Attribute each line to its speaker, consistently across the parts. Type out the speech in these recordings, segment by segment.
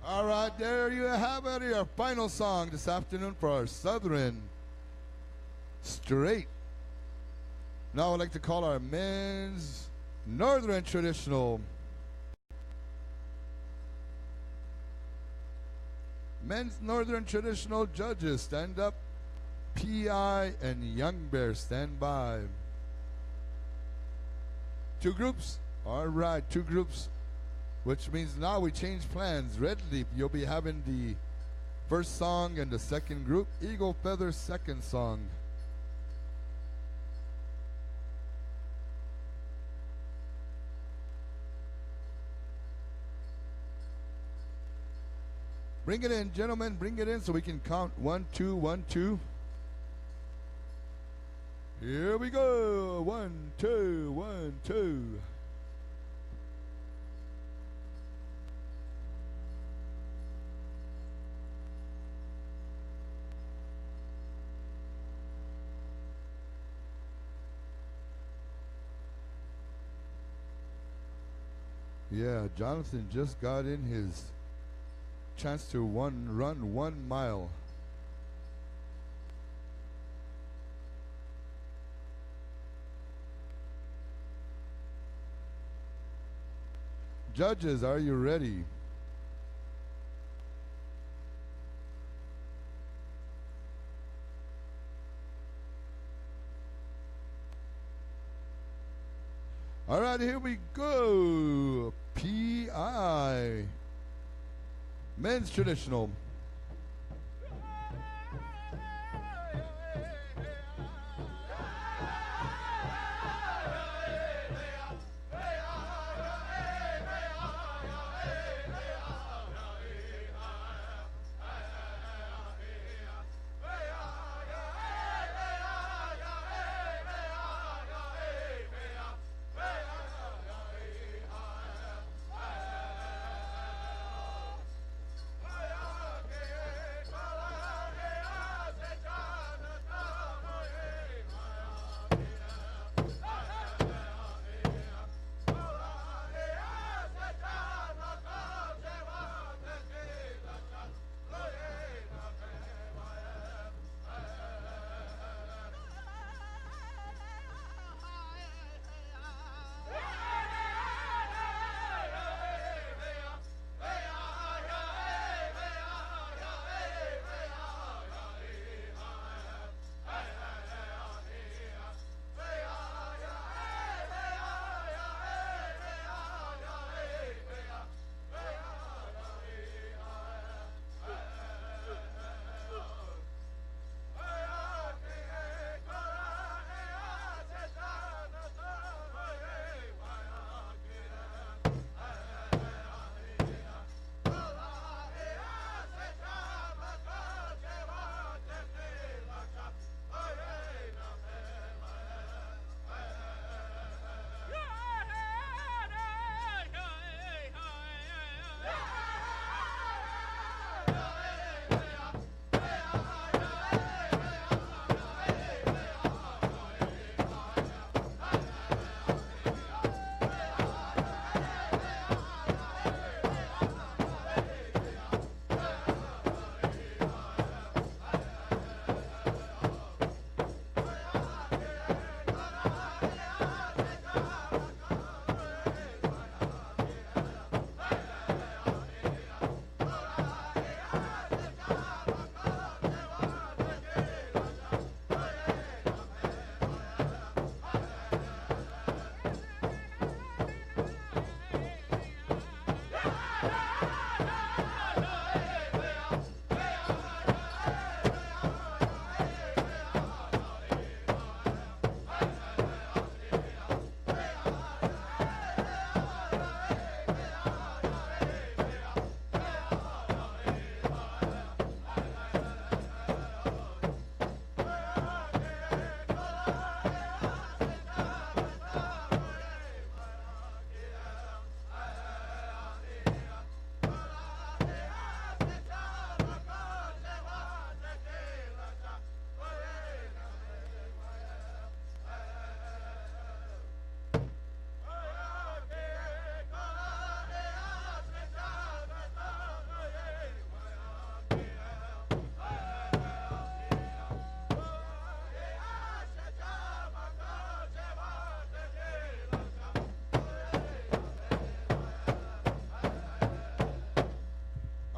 Speaker 1: All right, there you have it, your final song this afternoon for our Southern Straight. Now I'd like to call our men's Northern Traditional. Men's Northern Traditional judges, stand up. P.I. and Young Bear, stand by. Two groups? All right, two groups. Which means now we change plans. Red Leaf, you'll be having the first song and the second group. Eagle Feather, second song. Bring it in, gentlemen. Bring it in so we can count 1, 2, 1, 2. Here we go. 1, 2, 1, 2. Yeah, Jonathan just got in his chance to run 1 mile. Judges, are you ready? All right, here we go. P.I. Men's Traditional.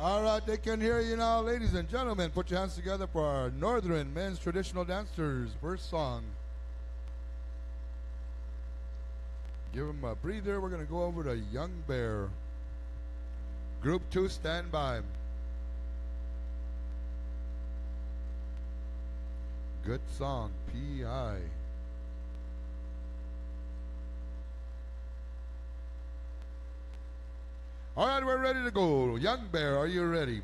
Speaker 1: All right, they can hear you now, ladies and gentlemen. Put your hands together for our Northern men's traditional dancers. First song. Give them a breather. We're going to go over to Young Bear. Group 2, stand by. Good song, P.I. All right, we're ready to go. Young Bear, are you ready?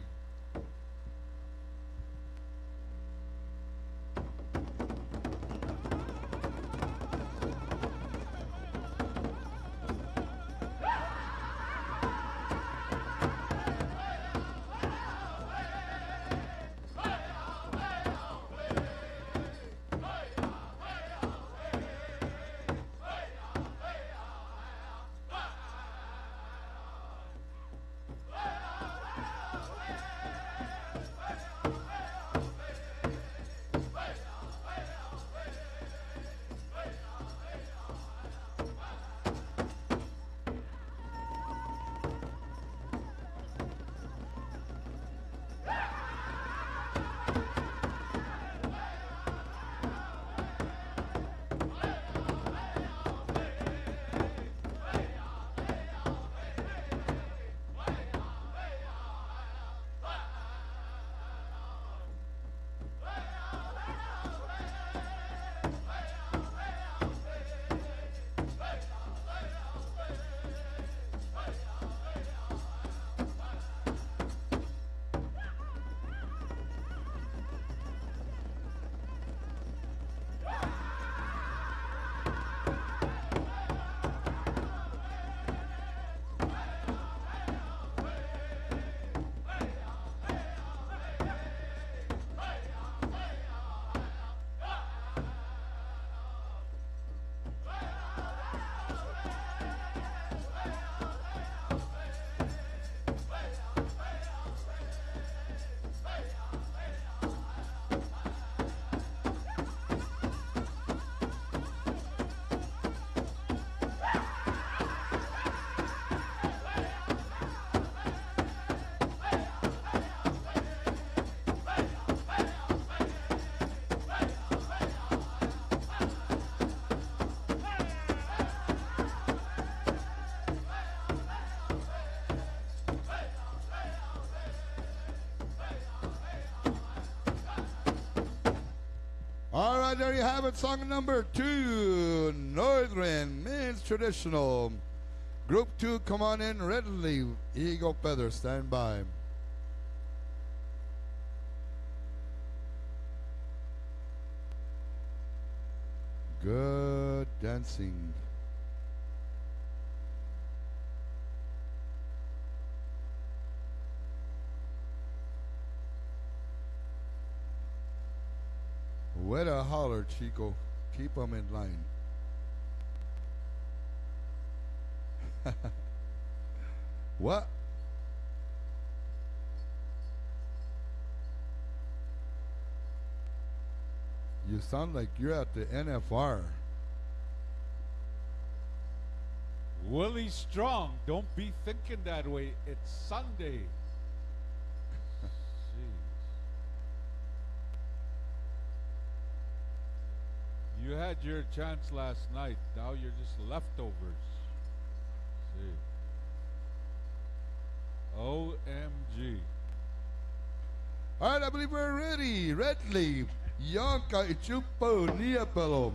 Speaker 1: All right, there you have it. Song number 2, Northern Men's Traditional. Group 2, come on in readily. Eagle Feather, stand by. Good dancing. Way to holler, Chico. Keep them in line. What? You sound like you're at the NFR.
Speaker 2: Willie Strong, don't be thinking that way. It's Sunday. You had your chance last night. Now you're just leftovers. See. OMG.
Speaker 1: All right, I believe we're ready. Redley, Yonka Ichupo Niapelo.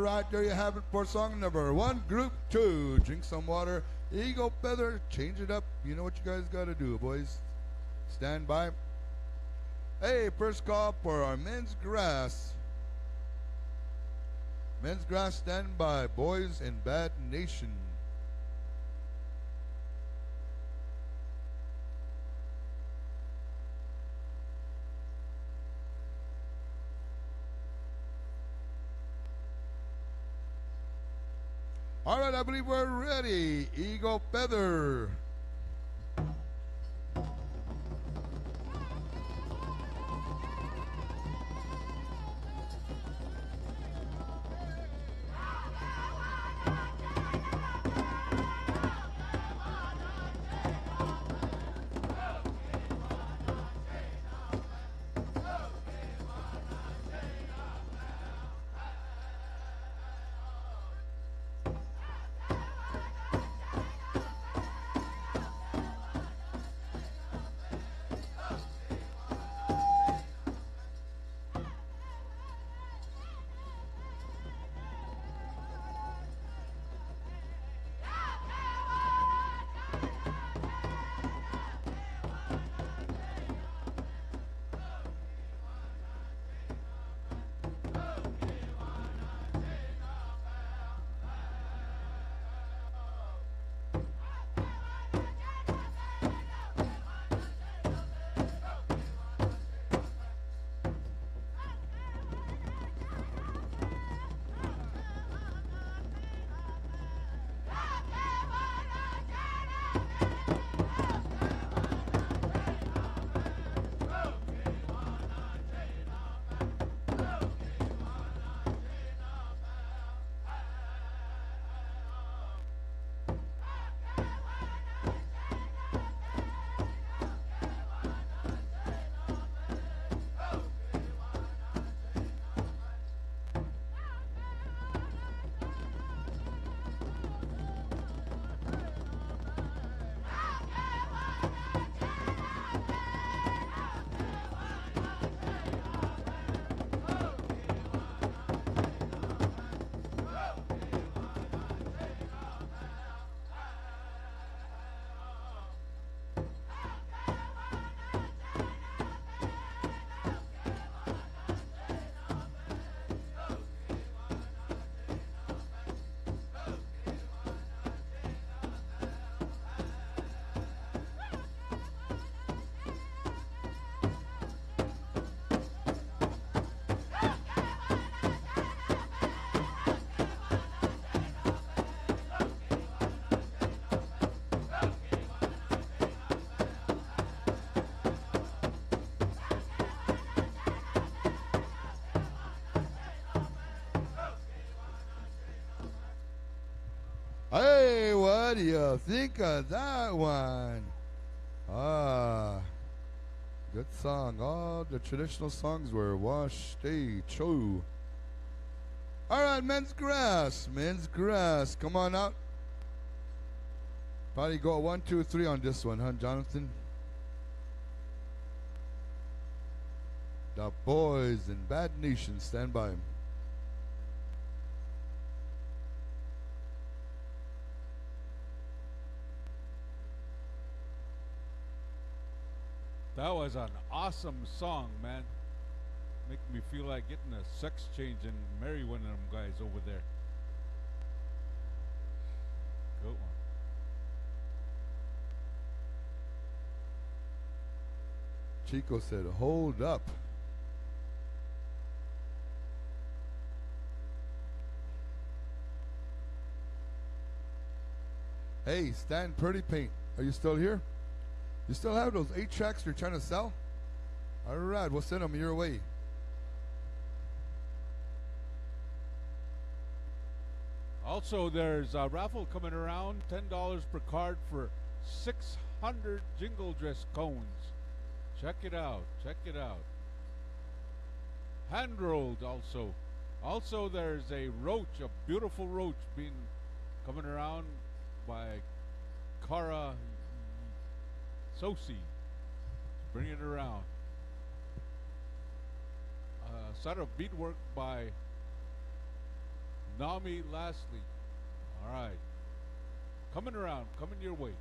Speaker 1: right, there you have it for song number 1, group 2. Drink some water. Eagle Feather, change it up. You know what you guys got to do, boys. Stand by. Hey, first call for our men's grass. Men's grass, stand by. Boys in Bad Nation. All right, I believe we're ready. Eagle Feather. Hey, what do you think of that one? Ah, good song. All the traditional songs were wash, stay, true. All right, men's grass. Men's grass. Come on out. Probably go 1, 2, 3 on this one, huh, Jonathan? The boys in Bad Nation, stand by.
Speaker 2: That was an awesome song, man. Make me feel like getting a sex change and marry one of them guys over there. Good one.
Speaker 1: Chico said, hold up. Hey, Stan Pretty Paint, are you still here? You still have those 8 tracks you're trying to sell? All right, we'll send them your way.
Speaker 2: Also, there's a raffle coming around, $10 per card for 600 jingle dress cones. Check it out, check it out. Hand rolled also. Also, there's a roach, a beautiful roach being coming around by Cara Sosi. Bring it around. A set of beadwork by Nami Lastly. All right. Coming around, coming your way.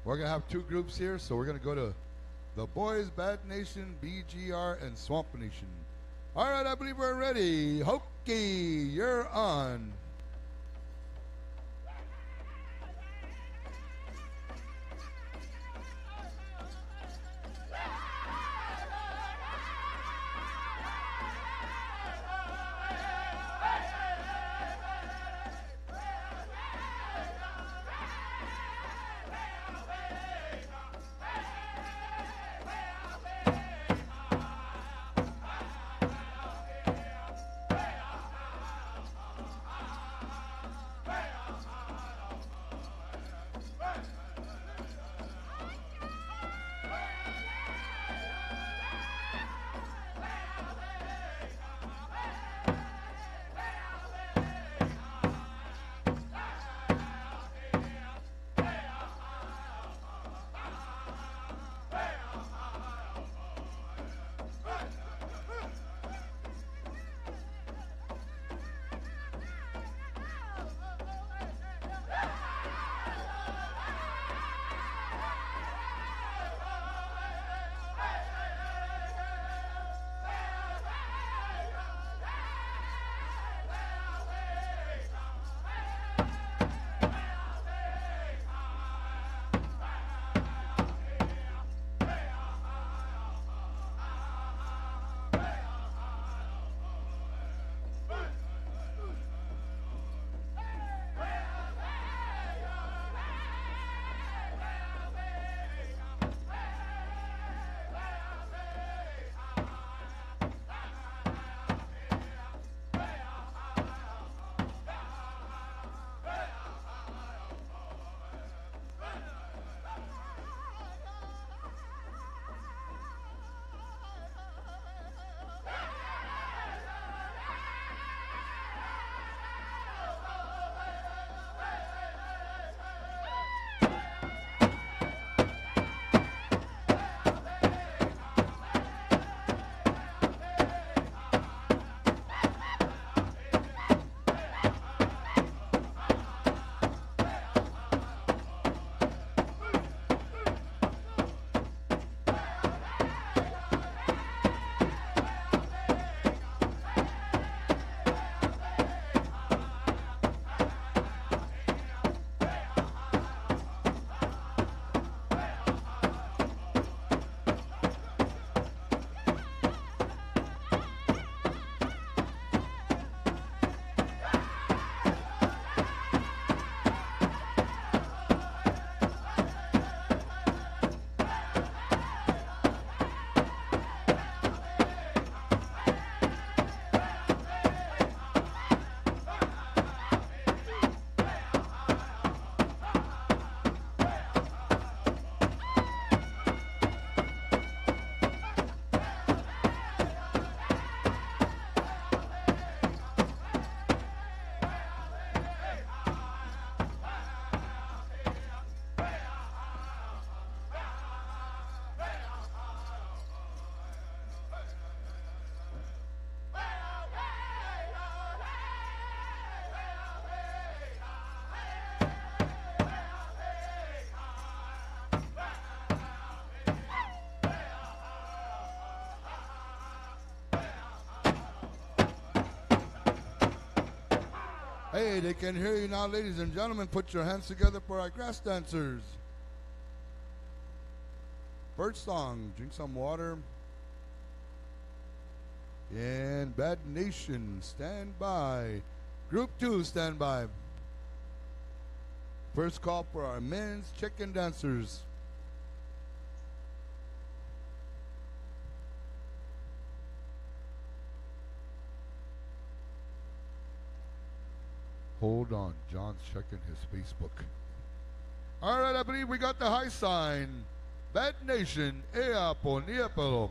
Speaker 1: We're going to have two groups here, so we're going to go to the Boys, Bad Nation, BGR, and Swamp Nation. All right, I believe we're ready. Hokey, you're on. Hey, they can hear you now, ladies and gentlemen. Put your hands together for our grass dancers. Bird song, drink some water. And Bad Nation, stand by. Group 2, stand by. First call for our men's chicken dancers. Hold on, John's checking his Facebook. All right, I believe we got the high sign. Bad Nation, ea poniepelo.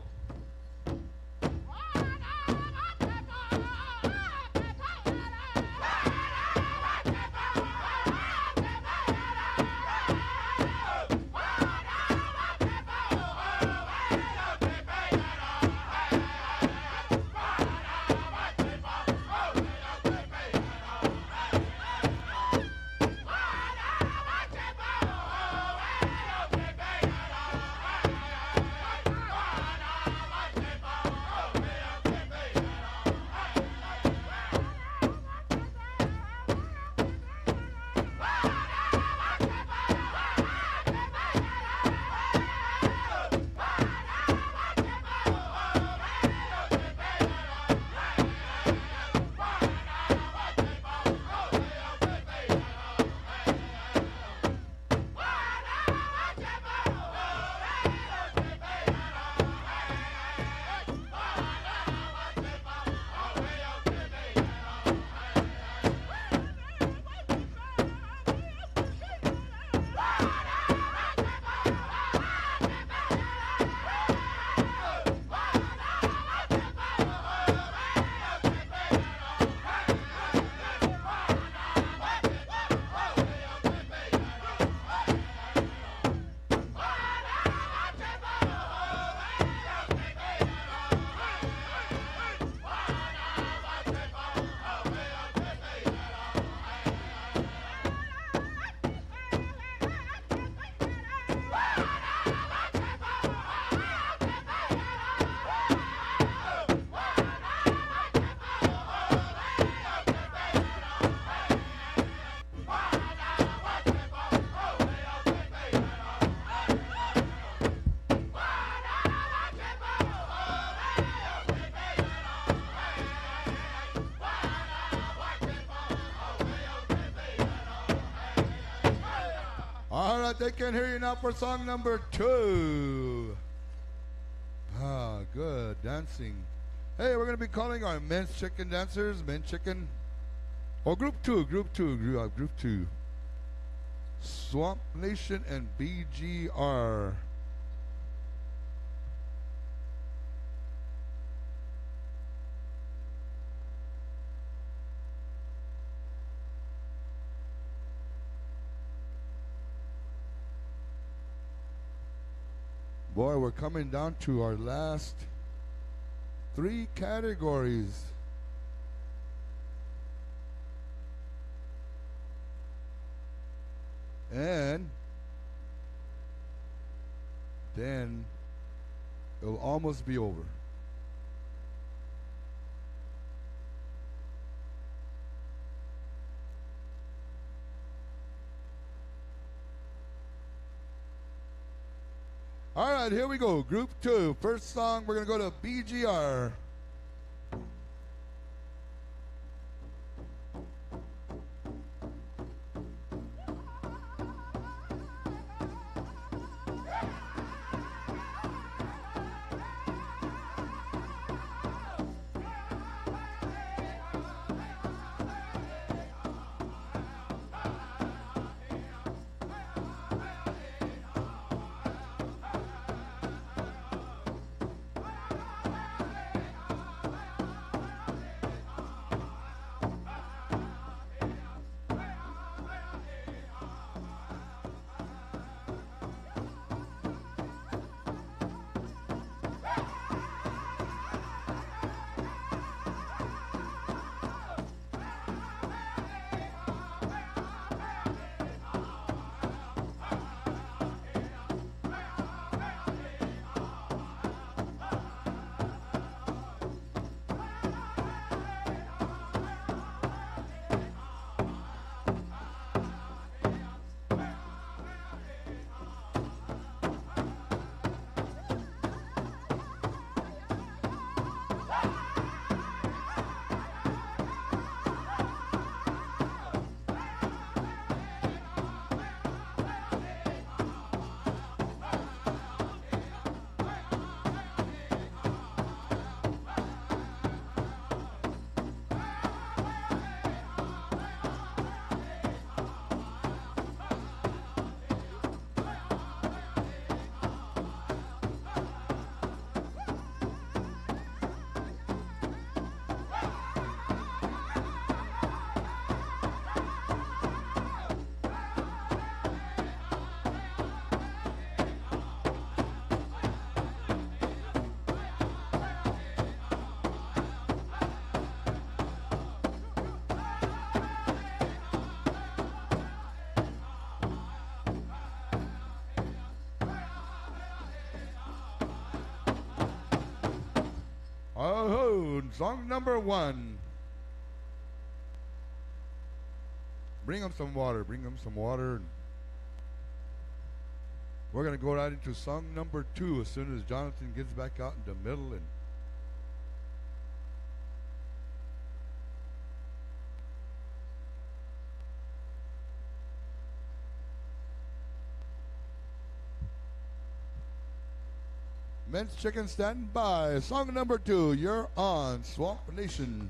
Speaker 1: right, they can hear you now for song number 2. Ah, good dancing. Hey, we're going to be calling our men's chicken dancers, men chicken. Oh, group 2. Swamp Nation and BGR. Boy, we're coming down to our last 3 categories. And then it'll almost be over. All right, here we go. Group 2. First song, we're going to go to BGR. Oh, song number 1. Bring them some water. We're going to go right into song number 2 as soon as Jonathan gets back out in the middle. And Men's Chicken, stand by. Song number 2, you're on Swamp Nation.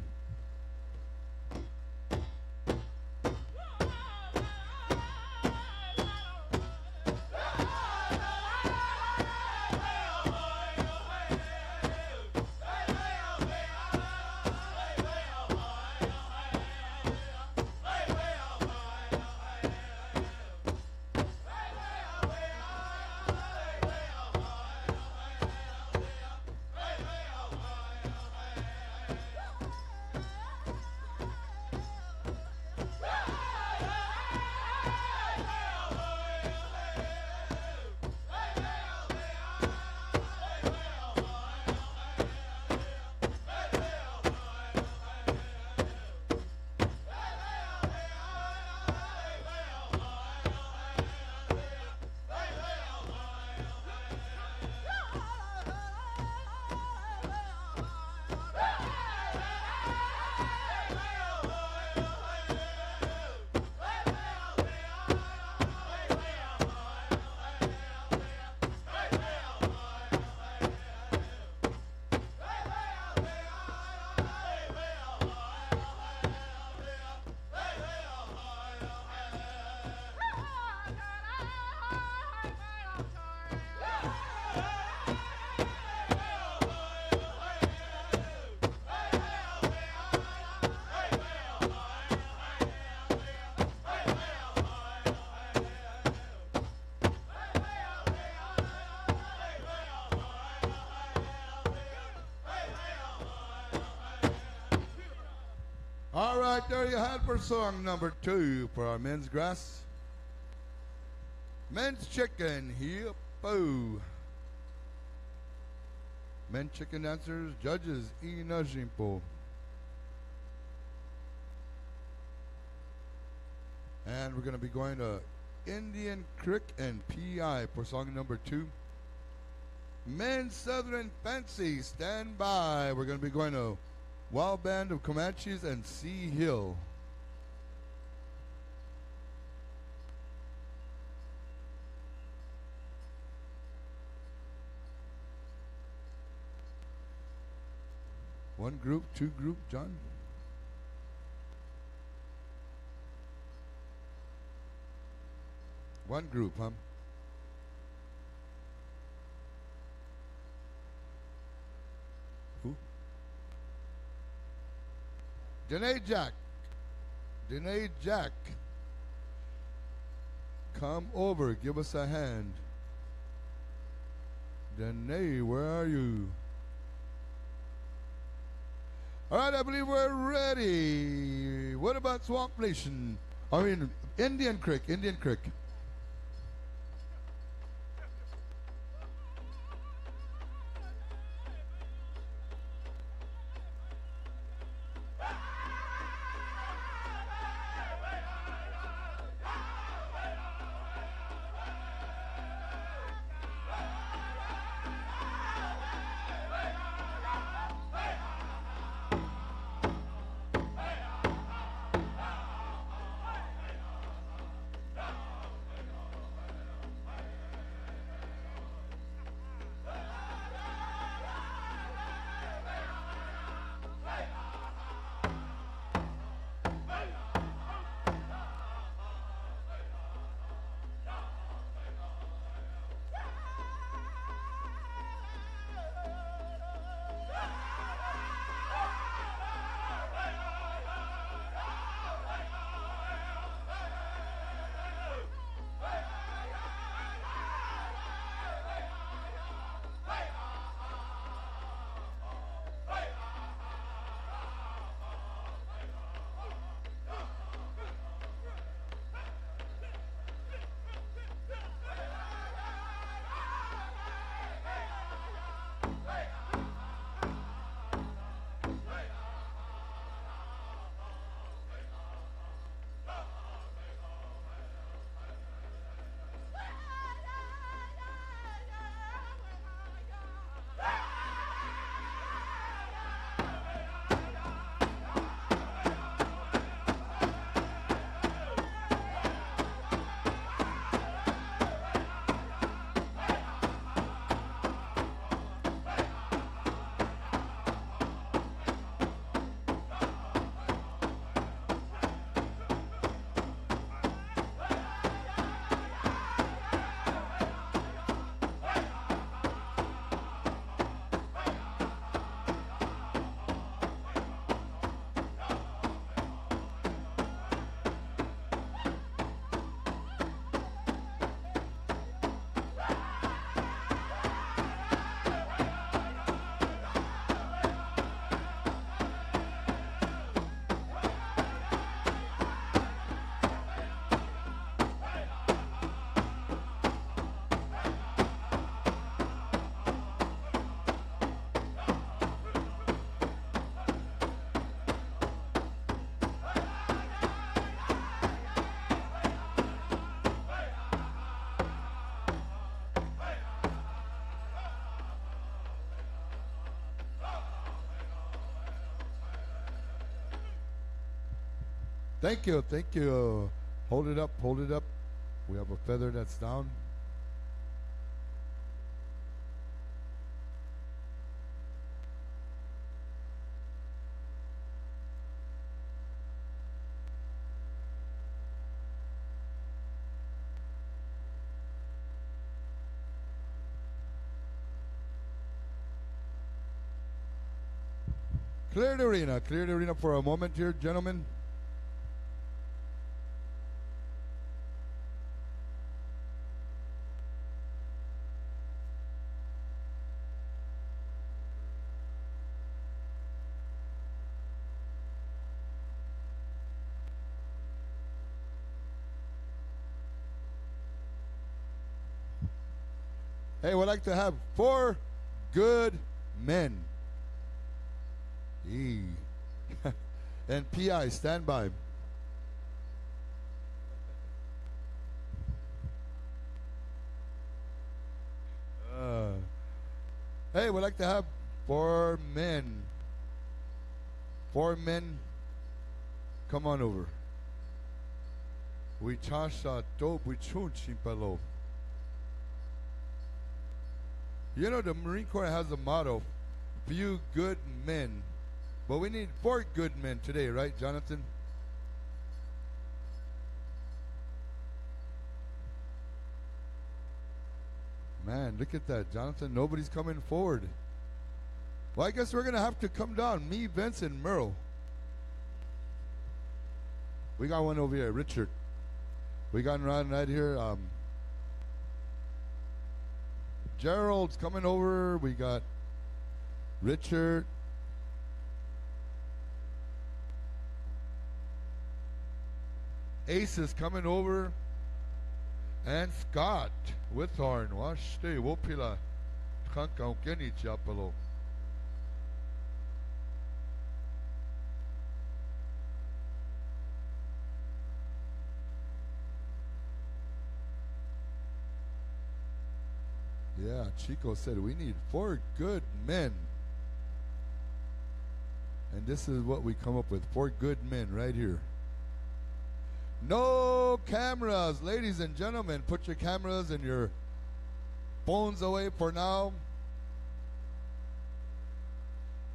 Speaker 1: All right, there you had for song number 2 for our men's grass. Men's chicken, here, Pow. Men chicken dancers, judges, Inajimpo. And we're going to be going to Indian Creek and PI for song number 2. Men Southern Fancy, stand by. We're going to be going to Wild Band of Comanches and Sea Hill. One group, two group, John? One group, huh? Who? Danae Jack. Danae Jack. Come over, give us a hand. Danae, where are you? All right, I believe we're ready. What about Swamp Nation? I mean, Indian Creek, Indian Creek. Thank you, thank you. Hold it up, hold it up. We have a feather that's down. Clear the arena for a moment here, gentlemen. Hey, we'd like to have 4 good men. E. And PI, stand by. Hey, we'd like to have 4 men. 4 men, come on over. We chasha do we chun chimpalo. You know, the Marine Corps has a motto, few good men. But we need 4 good men today, right, Jonathan? Man, look at that, Jonathan. Nobody's coming forward. Well, I guess we're going to have to come down. Me, Vince, and Merle. We got one over here, Richard. We got one right here. Gerald's coming over. We got Richard. Ace is coming over. And Scott Withorn. Washte wopila. Kanka ukeni chapalo. Yeah, Chico said we need 4 good men. And this is what we come up with, 4 good men right here. No cameras, ladies and gentlemen. Put your cameras and your phones away for now.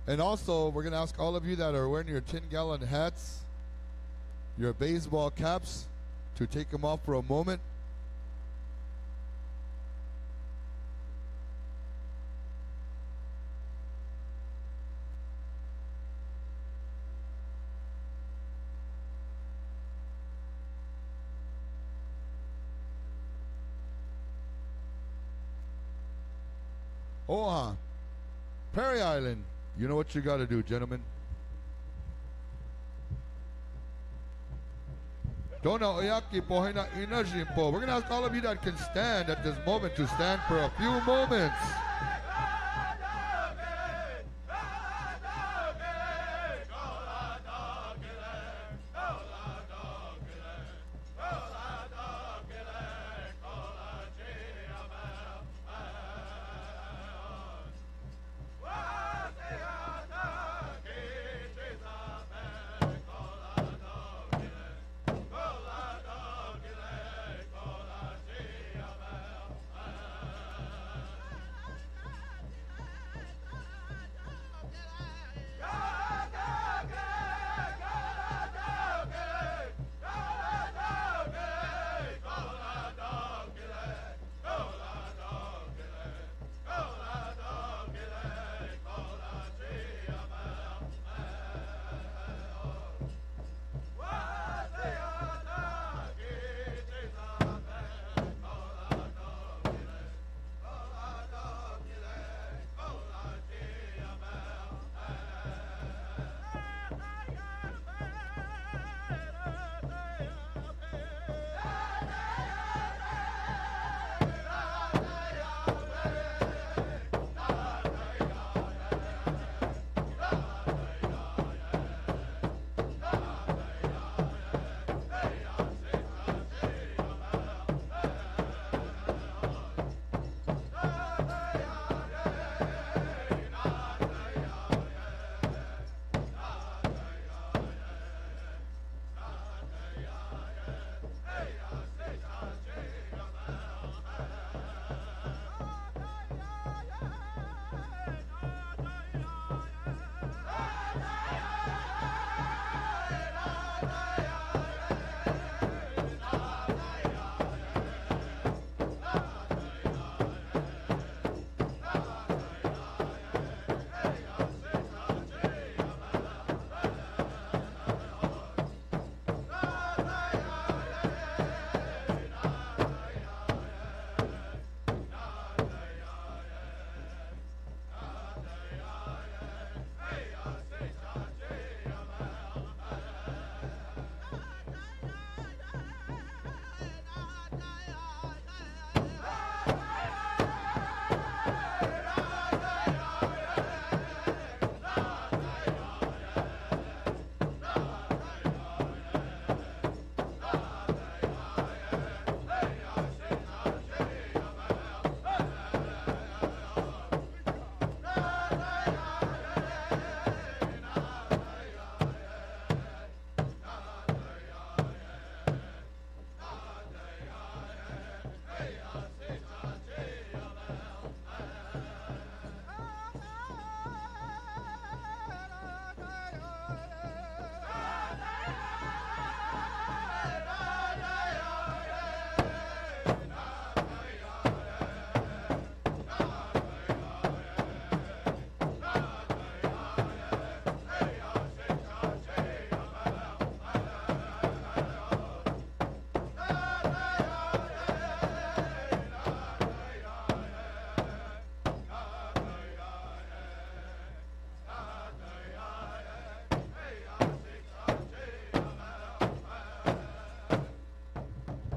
Speaker 1: And also, we're going to ask all of you that are wearing your 10-gallon hats, your baseball caps, to take them off for a moment. Oha, Prairie Island. You know what you got to do, gentlemen. Dona Oyaki po hina inajin po. We're going to ask all of you that can stand at this moment to stand for a few moments.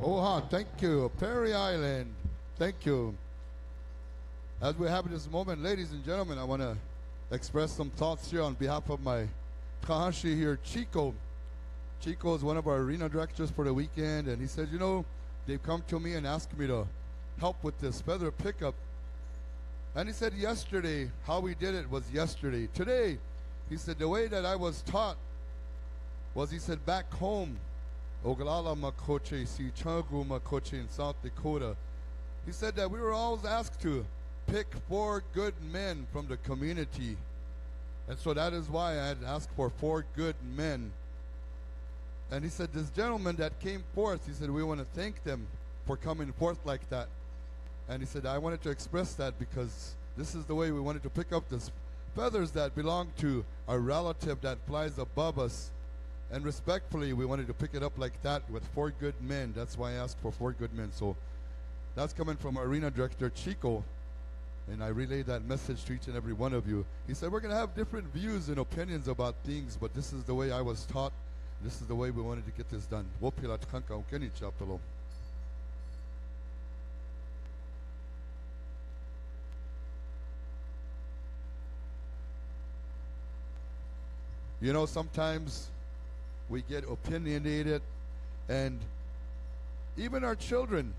Speaker 1: Oha, thank you. Prairie Island, thank you. As we have this moment, ladies and gentlemen, I want to express some thoughts here on behalf of my Kahashi here, Chico. Chico is one of our arena directors for the weekend, and he said, you know, they've come to me and asked me to help with this feather pickup. And he said yesterday, how we did it was yesterday. Today, he said, the way that I was taught was, he said, back home, Oglala Makoche, Si Chagu Makoche in South Dakota. He said that we were always asked to pick 4 good men from the community. And so that is why I had asked for 4 good men. And he said, this gentleman that came forth, he said, we want to thank them for coming forth like that. And he said, I wanted to express that because this is the way we wanted to pick up these feathers that belong to a relative that flies above us. And respectfully, we wanted to pick it up like that with 4 good men. That's why I asked for 4 good men. So that's coming from Arena Director Chico. And I relay that message to each and every one of you. He said, we're going to have different views and opinions about things, but this is the way I was taught. This is the way we wanted to get this done. You know, sometimes we get opinionated, and even our children,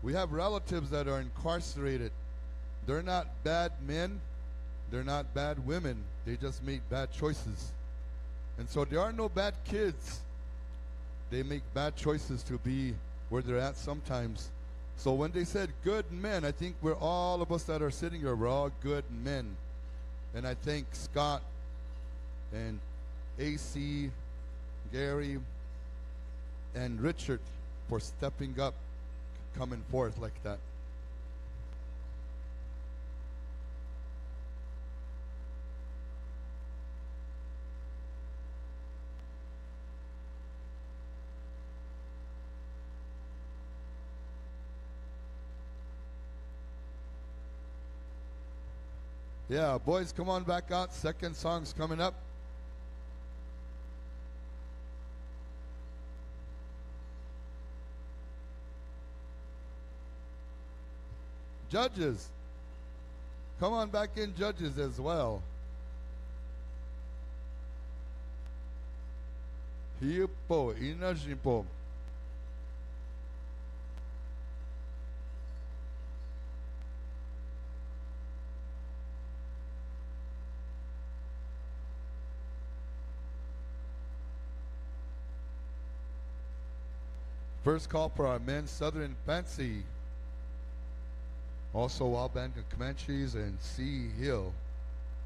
Speaker 1: we have relatives that are incarcerated. They're not bad men, they're not bad women, they just make bad choices. And so there are no bad kids. They make bad choices to be where they're at sometimes. So when they said good men, I think we're all of us that are sitting here, we're all good men. And I thank Scott and AC, Gary, and Richard for stepping up, coming forth like that. Yeah, boys, come on back out. Second song's coming up. Judges, come on back in, judges as well. Hipo, Inajimpo. First call for our men, Southern Fancy. Also, Wild Band of Comanches and Sea Hill.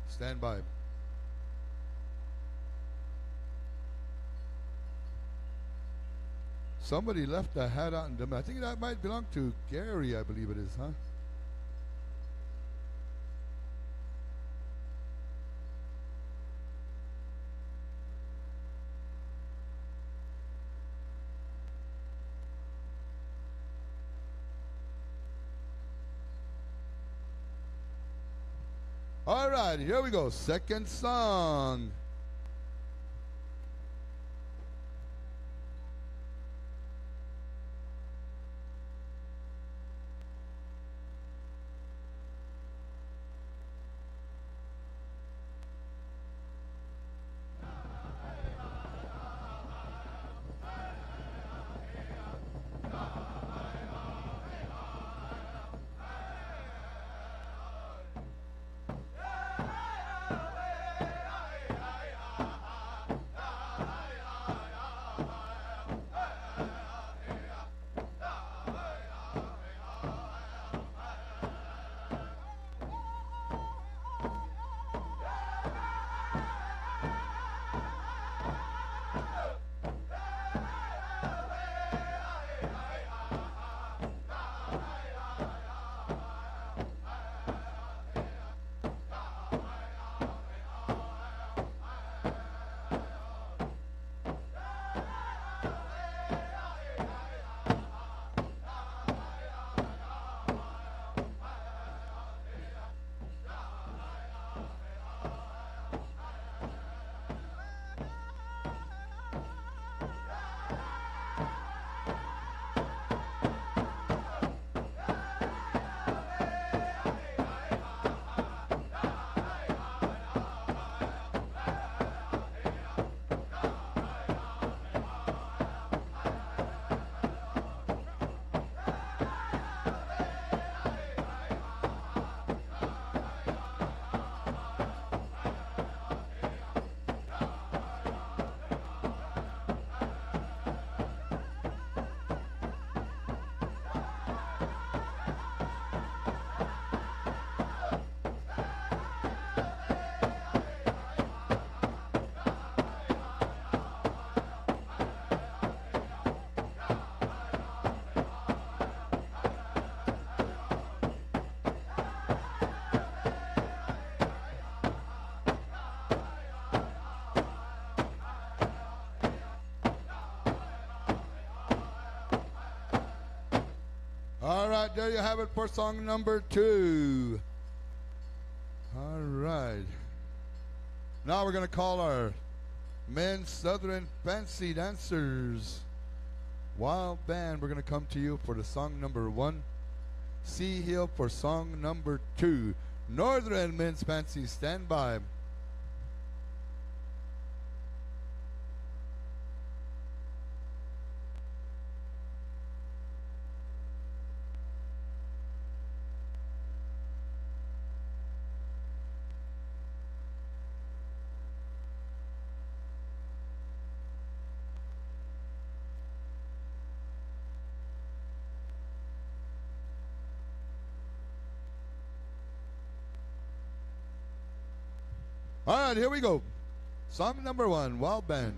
Speaker 1: Stand by. Somebody left a hat out in them. I think that might belong to Gary, I believe it is, huh? All right, here we go. Second song. right, there you have it for song number 2. All right. Now we're going to call our men Southern Fancy Dancers Wild Band. We're going to come to you for the song number 1. Sea Hill for song number 2. Northern Men's Fancy, stand by. All right, here we go. Song number 1, Wild Band.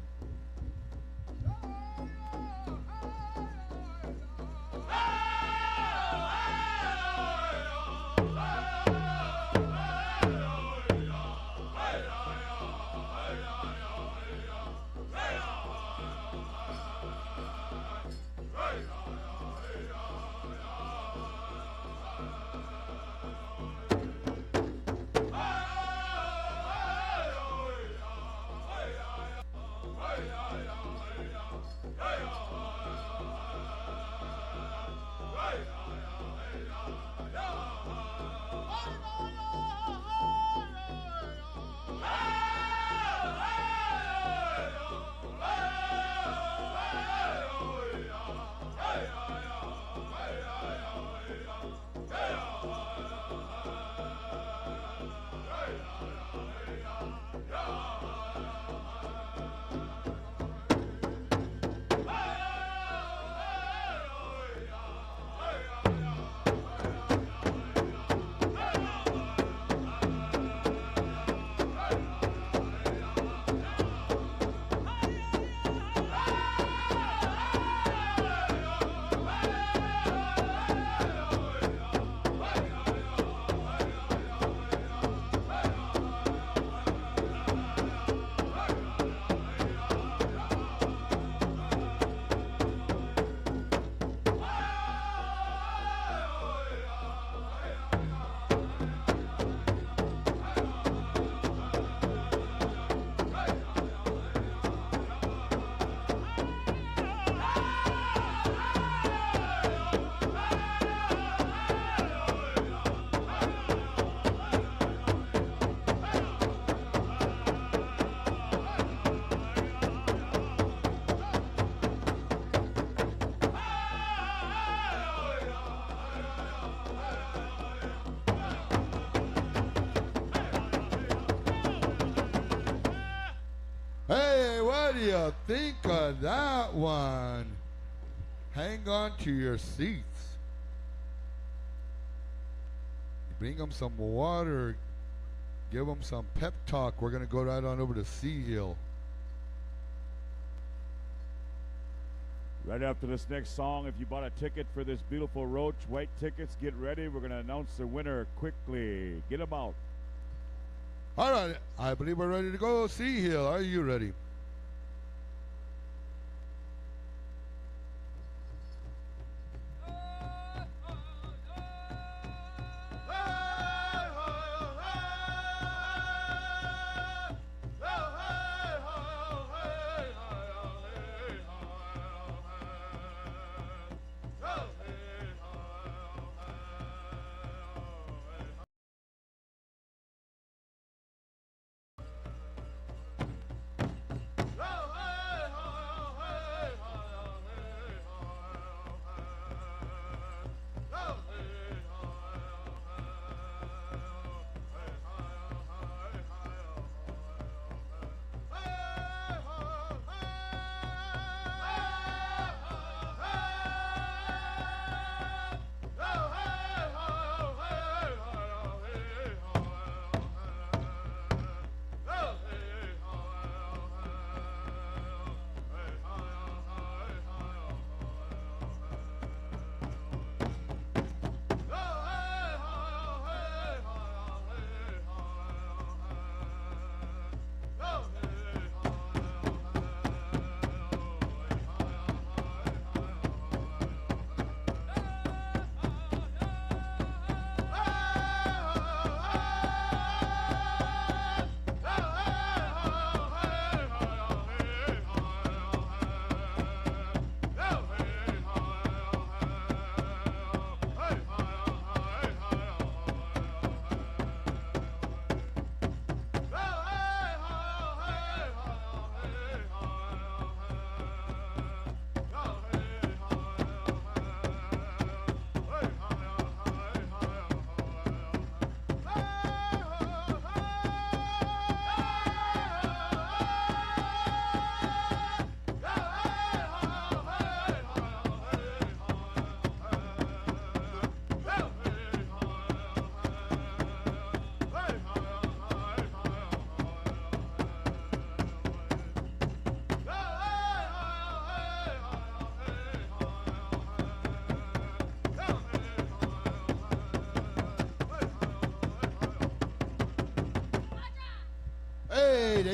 Speaker 1: Hey, what do you think of that one? Hang on to your seats. Bring them some water. Give them some pep talk. We're going to go right on over to Sea Hill.
Speaker 3: Right after this next song, if you bought a ticket for this beautiful roach, white tickets, get ready. We're going to announce the winner quickly. Get them out.
Speaker 1: All right, I believe we're ready to go. Sea Hill, are you ready?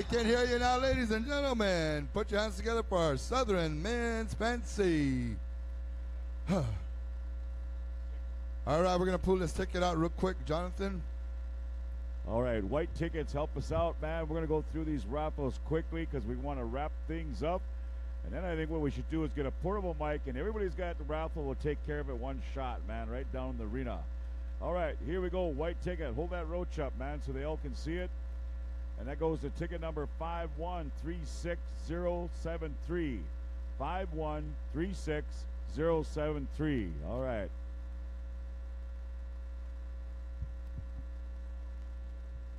Speaker 1: They can hear you now, ladies and gentlemen. Put your hands together for our Southern Men's Fancy. All right, we're going to pull this ticket out real quick, Jonathan.
Speaker 3: All right, white tickets, help us out, man. We're going to go through these raffles quickly because we want to wrap things up. And then I think what we should do is get a portable mic, and everybody's got the raffle. We'll take care of it one shot, man, right down the arena. All right, here we go, white ticket. Hold that roach up, man, so they all can see it. And that goes to ticket number 5136073. 5136073. All right.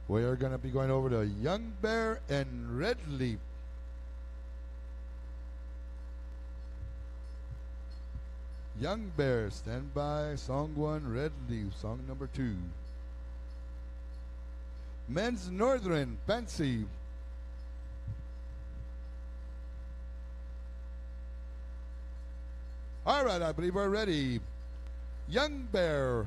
Speaker 1: We are going to be going over to Young Bear and Red Leaf. Young Bear, stand by. Song 1, Red Leaf. Song number 2. Men's Northern Fancy. All right, I believe we're ready. Young Bear.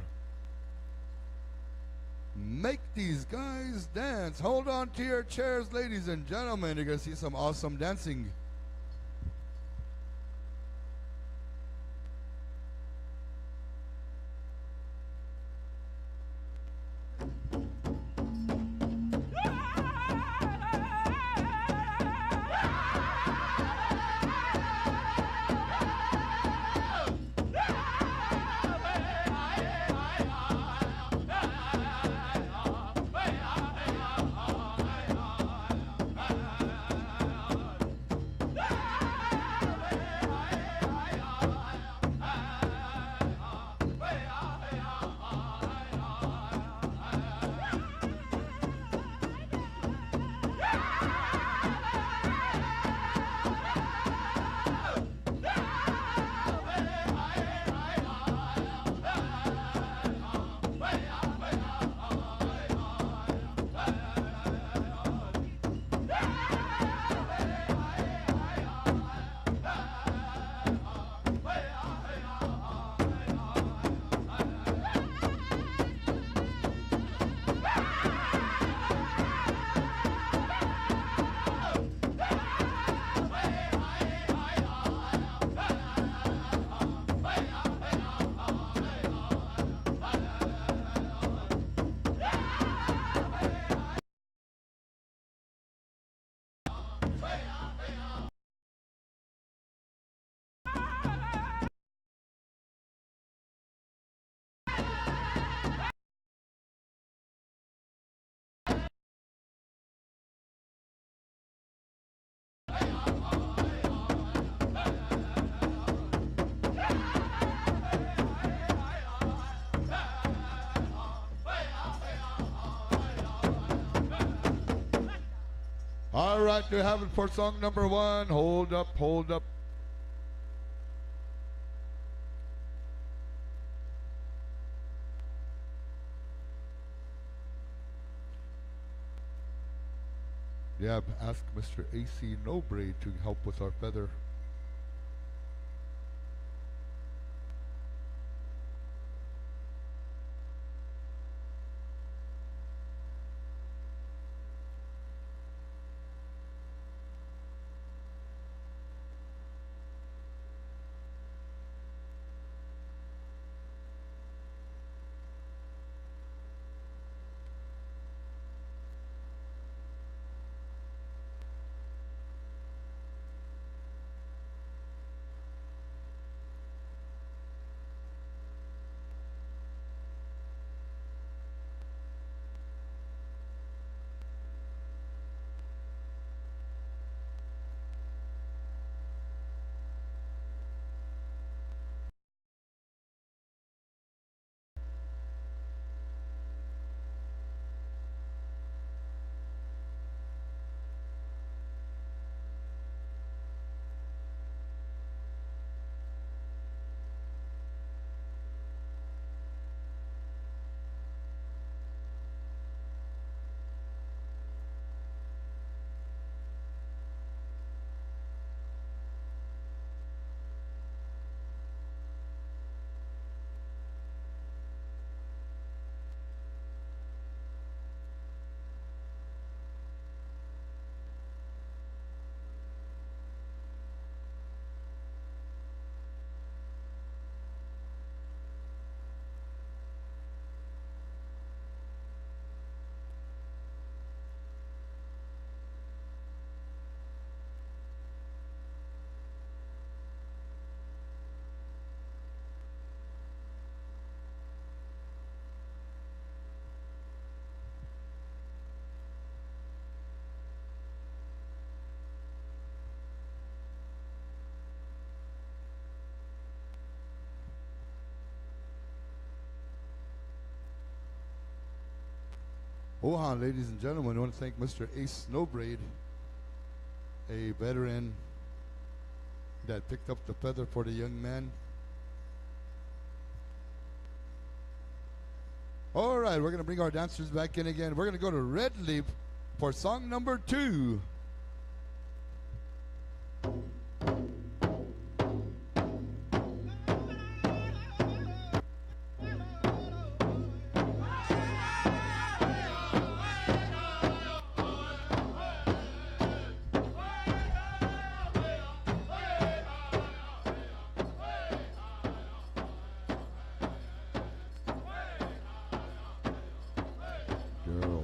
Speaker 1: Make these guys dance. Hold on to your chairs, ladies and gentlemen. You're going to see some awesome dancing. All right, you have it for song number 1. Hold up, hold up. Yeah, ask Mr. A.C. Nobre to help with our feather. Ohan, ladies and gentlemen, I want to thank Mr. Ace Snowbraid, a veteran that picked up the feather for the young man. All right, we're going to bring our dancers back in again. We're going to go to Red Leaf for song number 2. Girl.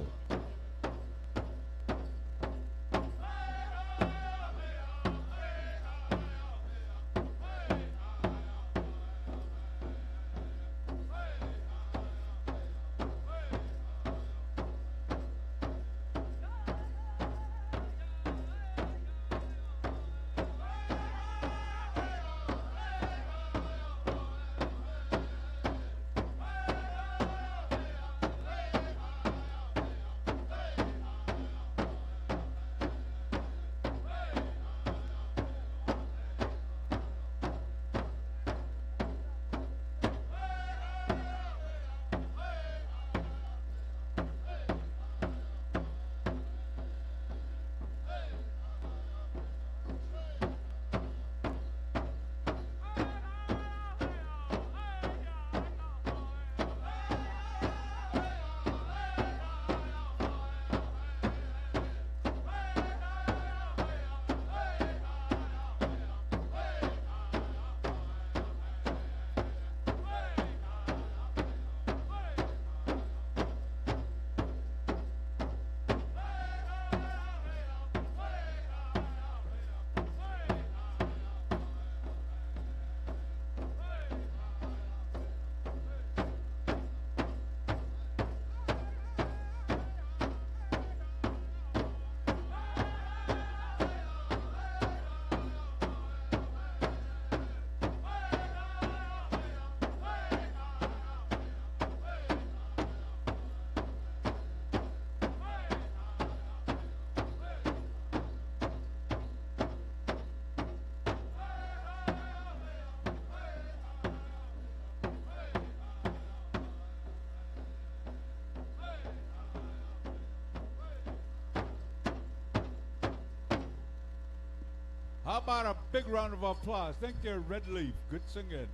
Speaker 2: How about a big round of applause? Thank you, Red Leaf. Good singing.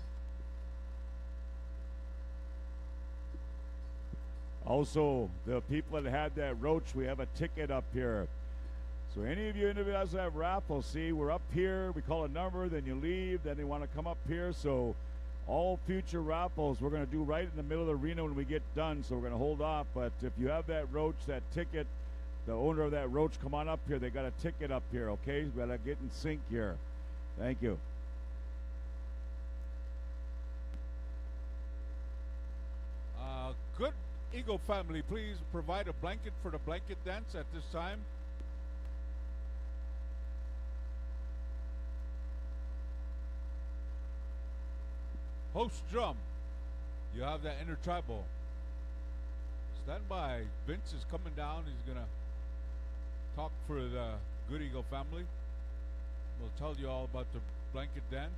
Speaker 3: Also, the people that had that roach, we have a ticket up here. So any of you individuals that have raffles, see, we're up here. We call a number, then you leave. Then they want to come up here. So all future raffles, we're going to do right in the middle of the arena when we get done. So we're going to hold off. But if you have that roach, that ticket, the owner of that roach, come on up here. They got a ticket up here, okay? We got to get in sync here. Thank you.
Speaker 2: Good Eagle family, please provide a blanket for the blanket dance at this time. Host drum, you have that intertribal. Stand by. Vince is coming down. He's going to talk for the Good Eagle family. We'll tell you all about the blanket dance.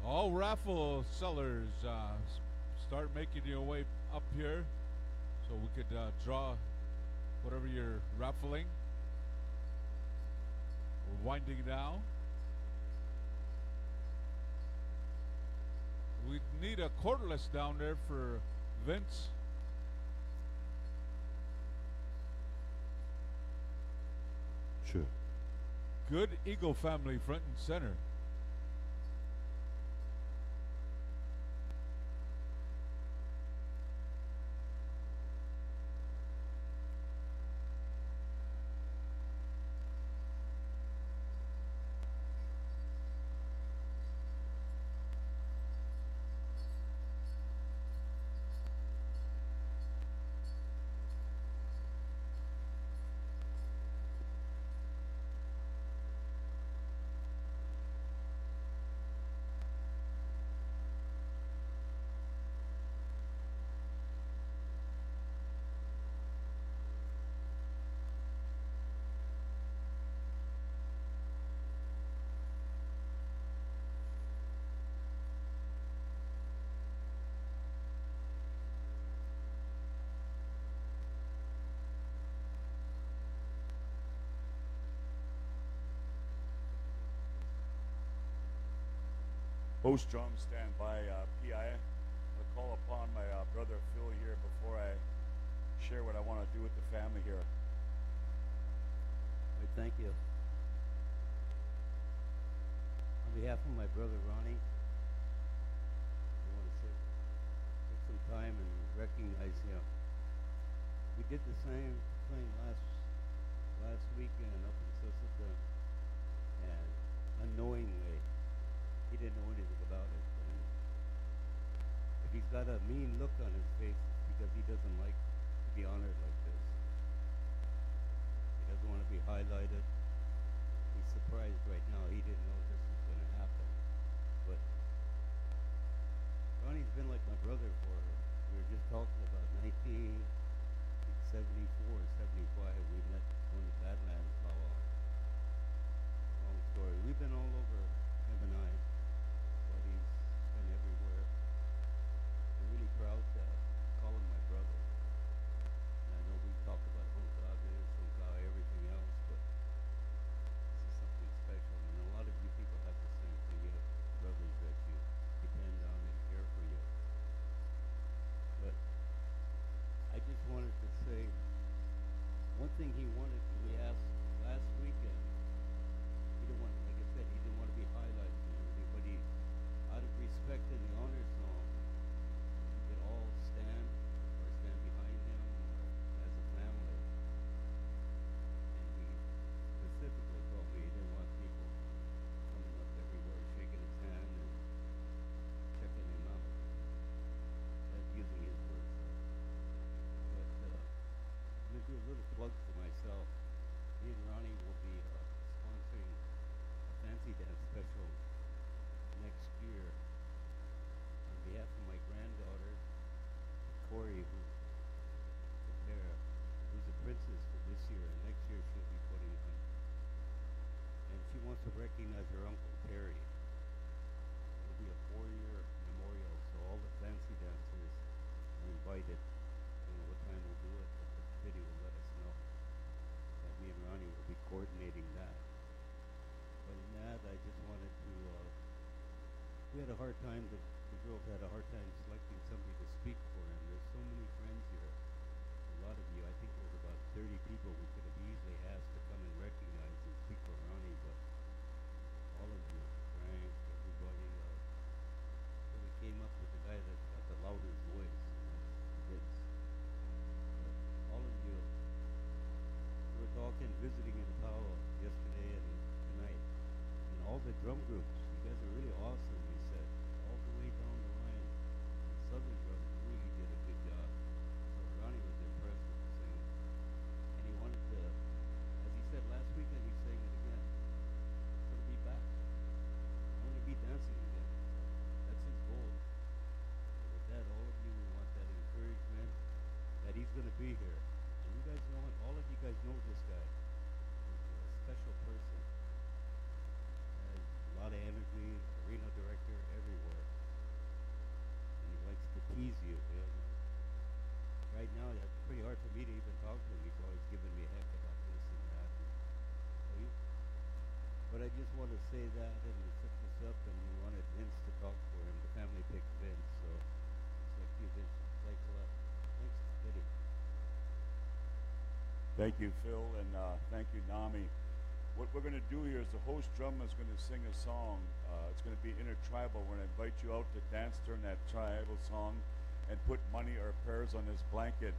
Speaker 2: All raffle sellers, start making your way up here so we could draw whatever you're raffling. We're winding down. We need a cordless down there for Vince.
Speaker 1: Sure.
Speaker 2: Good Eagle family, front and center.
Speaker 3: host drum stand by PI. I'll call upon my brother Phil here before I share what I want to do with the family here.
Speaker 4: Thank you. On behalf of my brother Ronnie, I want to take some time and recognize him. We did the same thing last weekend up in Sisseton, and unknowingly, he didn't know anything about it. And if he's got a mean look on his face, it's because he doesn't like to be honored like this. He doesn't want to be highlighted. He's surprised right now. He didn't know this was going to happen. But Ronnie's been like my brother for, we were just talking about 1974, 75. We met on the Badlands Pow Wow. Long story. We've been all over, him and I, but he's been everywhere. I'm really proud to call him my brother. And I know we talk about everything else, but this is something special. And a lot of you people have the same thing. You have brothers that you depend on and care for you. But I just wanted to say one thing he wanted, we asked last weekend, he didn't want, like I said, he didn't want to be highlighted and everything, but he, out of respect in the honor song, we could all stand or stand behind him or as a family. And he specifically told me he didn't want people coming up everywhere, shaking his hand and checking him out. That's using his words. But I'm going to do a little plug for myself. Me and Ronnie will be sponsoring a fancy dance special next year on behalf of my granddaughter, Corey, who's a princess for this year, and next year she'll be putting on. And she wants to recognize her uncle, Perry. It'll be a 4-year memorial, so all the fancy dancers are invited. I don't know what time we'll do it, but the committee will let us know. That me and Ronnie will be coordinating that. But in that, I just wanted to, we had a hard time, the girls had a hard time selecting somebody to speak for him. There's so many friends here. A lot of you, I think there's about 30 people we could have easily asked to come and recognize and speak for Ronnie, but all of you, Frank, everybody, so we came up with the guy that got the loudest voice, and that's Vince. But all of you, we were talking, visiting in Pow yesterday and tonight, and all the drum groups, you guys are really awesome, he said, all the way down the line. The Southern drum really did a good job. So Ronnie was impressed with the singing. And he wanted to, as he said last weekend, he's saying it again. I'm going to be back. I want to be dancing again. So that's his goal. So with that, all of you, we want that encouragement that he's going to be here. And you guys know it. All of you guys know this guy. He's a special person. Has a lot of energy, arena director everywhere. And he likes to tease you. You know? Right now, it's pretty hard for me to even talk to him. He's always giving me heck about this and that. But I just want to say that, and we took this up, and we wanted Vince to talk for him. The family picked Vince, so it's like you, Vince. Thanks a lot. Thanks, Betty.
Speaker 3: Thank you, Phil, and thank you, Nami. What we're going to do here is the host drummer is going to sing a song. It's going to be intertribal. We're going to invite you out to dance during that tribal song and put money or prayers on this blanket.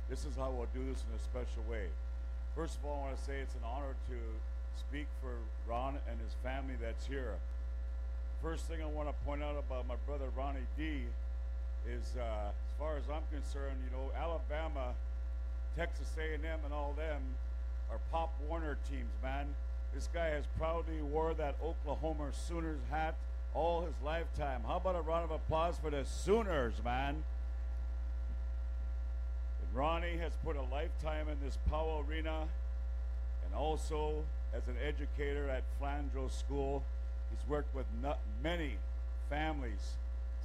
Speaker 3: This is how we'll do this in a special way. First of all, I want to say it's an honor to speak for Ron and his family that's here. First thing I want to point out about my brother Ronnie D is, as far as I'm concerned, you know, Alabama, Texas A&M, and all them are Pop Warner teams, man. This guy has proudly wore that Oklahoma Sooners hat all his lifetime. How about a round of applause for the Sooners, man? And Ronnie has put a lifetime in this Pow Arena, and also as an educator at Flandreau School. He's worked with many families,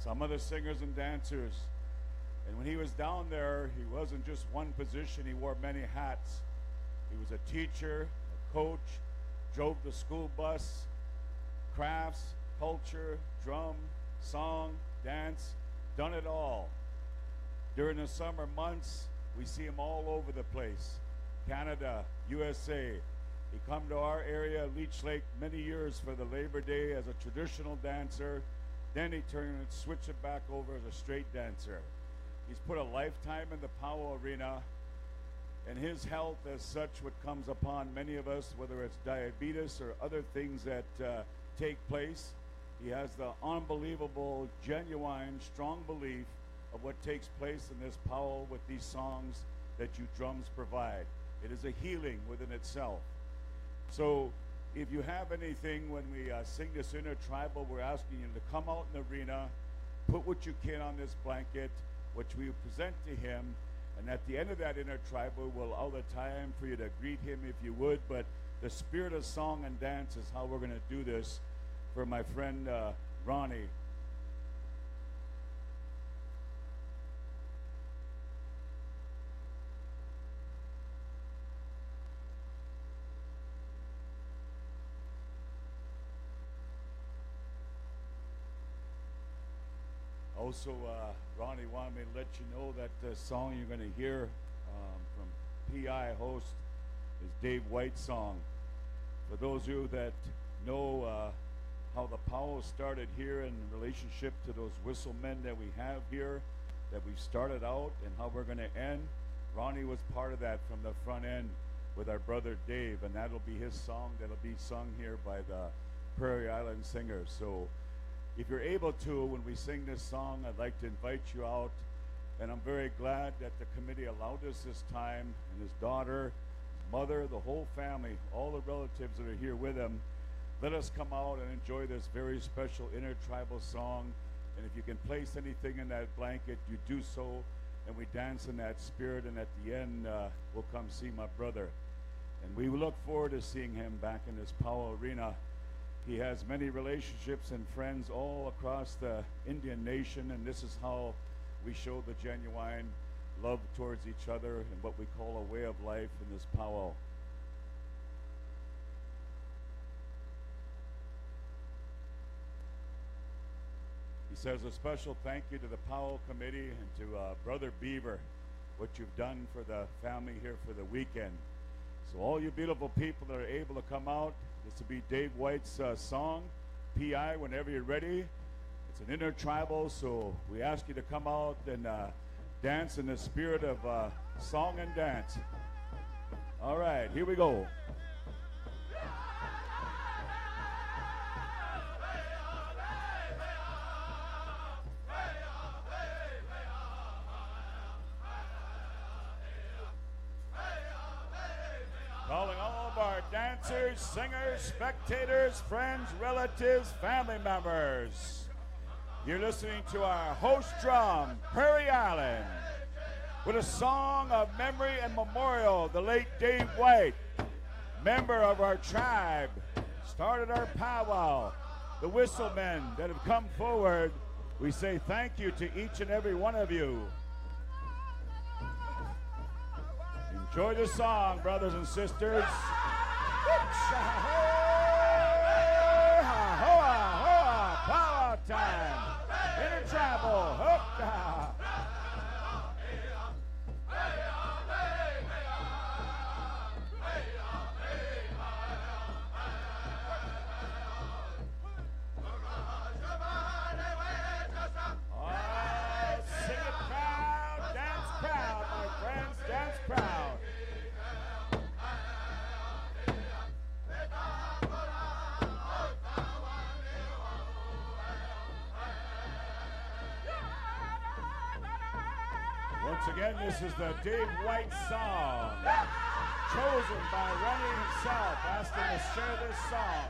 Speaker 3: some of the singers and dancers. And when he was down there, he wasn't just one position, he wore many hats. He was a teacher, a coach, drove the school bus, crafts, culture, drum, song, dance, done it all. During the summer months, we see him all over the place. Canada, USA. He come to our area, Leech Lake, many years for the Labor Day as a traditional dancer. Then he turned and switched it back over as a straight dancer. He's put a lifetime in the Pow arena, and his health as such, what comes upon many of us, whether it's diabetes or other things that take place. He has the unbelievable, genuine, strong belief of what takes place in this Pow with these songs that you drums provide. It is a healing within itself. So if you have anything when we sing this intertribal, we're asking you to come out in the arena, put what you can on this blanket, which we present to him, and at the end of that intertribal, we'll all the time for you to greet him if you would, but the spirit of song and dance is how we're going to do this for my friend Ronnie. Also, Ronnie wanted me to let you know that the song you're going to hear from PI host is Dave White's song. For those of you that know how the Pow started here in relationship to those whistle men that we have here, that we've started out and how we're going to end, Ronnie was part of that from the front end with our brother Dave, and that'll be his song that'll be sung here by the Prairie Island Singers. So if you're able to, when we sing this song, I'd like to invite you out. And I'm very glad that the committee allowed us this time, and his daughter, his mother, the whole family, all the relatives that are here with him. Let us come out and enjoy this very special intertribal song. And if you can place anything in that blanket, you do so. And we dance in that spirit. And at the end, we'll come see my brother. And we look forward to seeing him back in this Pow arena. He has many relationships and friends all across the Indian nation, and this is how we show the genuine love towards each other and what we call a way of life in this powwow. He says a special thank you to the Powwow Committee and to Brother Beaver, what you've done for the family here for the weekend. So all you beautiful people that are able to come out, this will be Dave White's song, PI, whenever you're ready. It's an intertribal, so we ask you to come out and dance in the spirit of song and dance. All right, here we go. Calling all of our dancers, singers, spectators, friends, relatives, family members. You're listening to our host drum, Prairie Island, with a song of memory and memorial, the late Dave White, member of our tribe, started our powwow. The whistlemen that have come forward, we say thank you to each and every one of you. Enjoy the song, brothers and sisters. Powwow time. Intertribal. Hook. Sing it proud, dance proud, my friends, dance proud. Once again, this is the Dave White song, chosen by Ronnie himself. Asked him to share this song.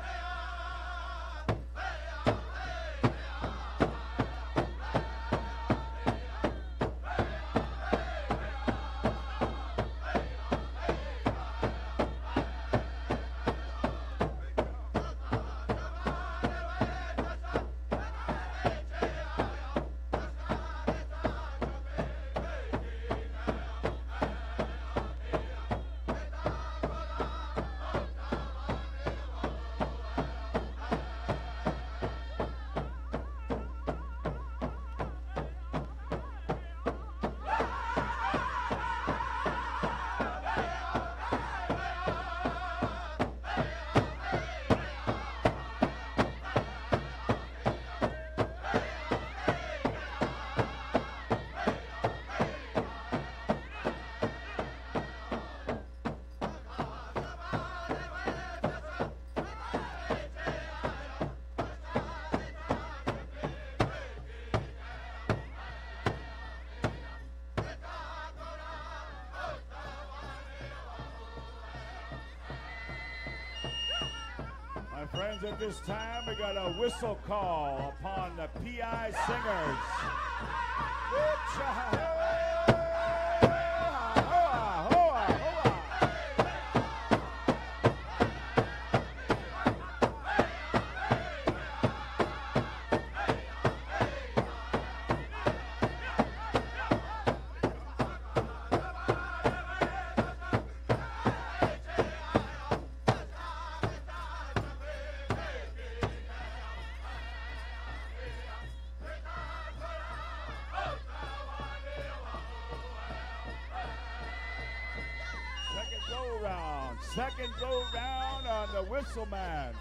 Speaker 3: friends, at this time we got a whistle call upon the PI singers. Second go round on the whistle man.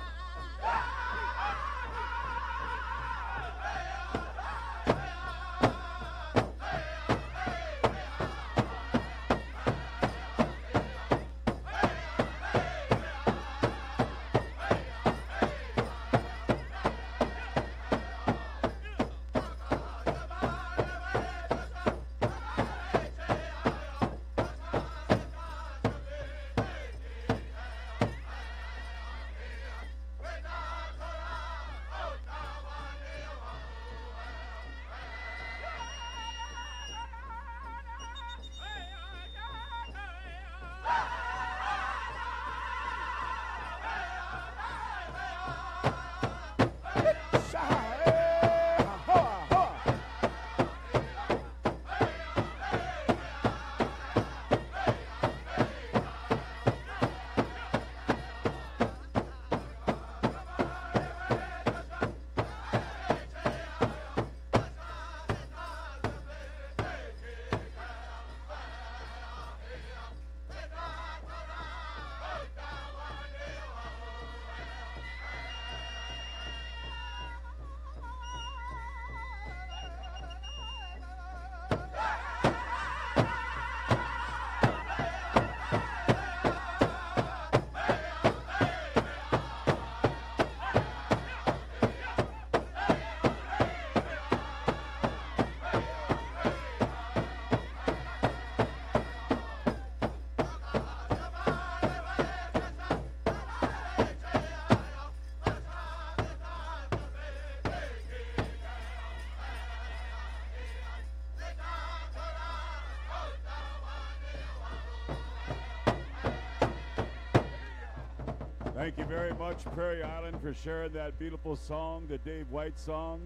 Speaker 3: Thank you very much, Prairie Island, for sharing that beautiful song, the Dave White song.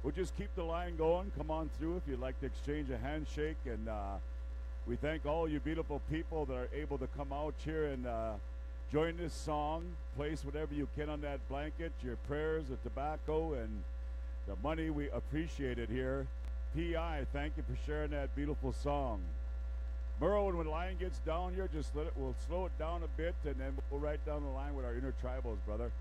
Speaker 3: We'll just keep the line going. Come on through if you'd like to exchange a handshake. And we thank all you beautiful people that are able to come out here and join this song. Place whatever you can on that blanket, your prayers, the tobacco, and the money. We appreciate it here. P.I., thank you for sharing that beautiful song. Merle, when the line gets down here, just we'll slow it down a bit, and then we'll right down the line with our intertribals, brother.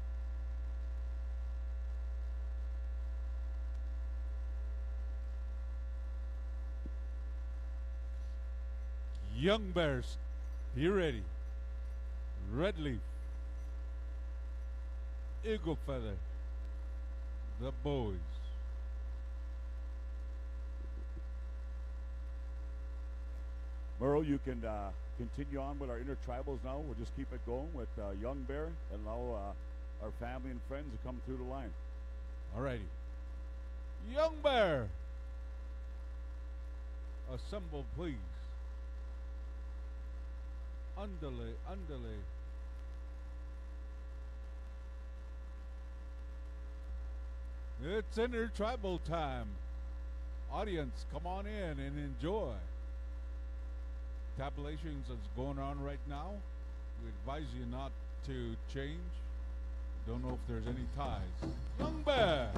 Speaker 2: Young Bears, be ready. Red Leaf, Eagle Feather, the boys.
Speaker 3: Merle, you can continue on with our intertribals now. We'll just keep it going with Young Bear and allow our family and friends to come through the line.
Speaker 2: All righty. Young Bear, assemble, please. Underlay, underlay. It's intertribal time. Audience, come on in and enjoy. Tabulations is going on right now. We advise you not to change. Don't know if there's any ties. Young Bear!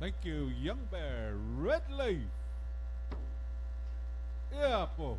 Speaker 2: Thank you, Young Bear. Red Leaf. Yeah, po.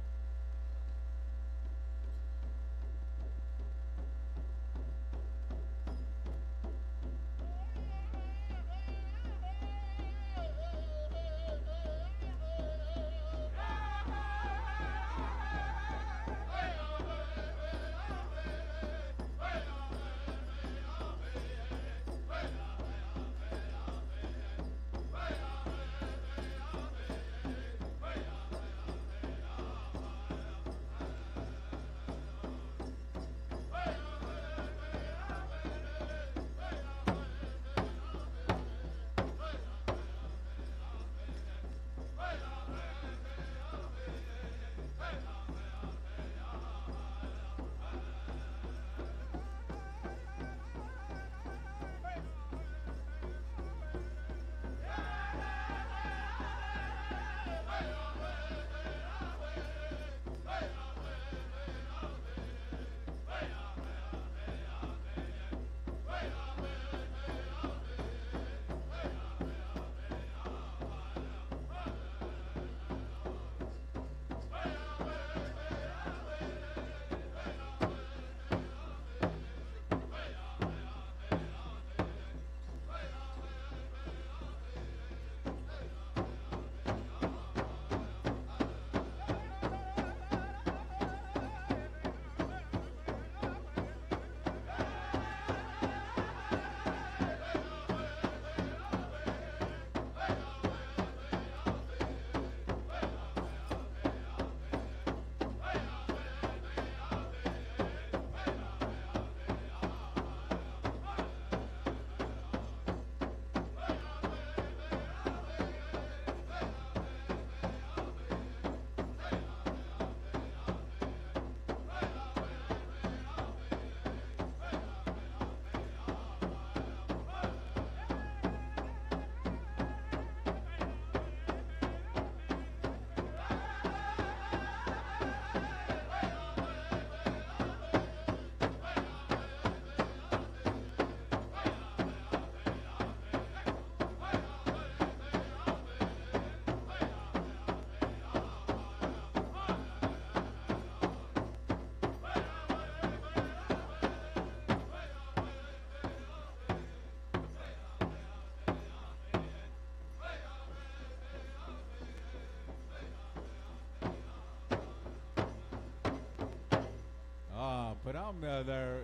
Speaker 2: But I'm there.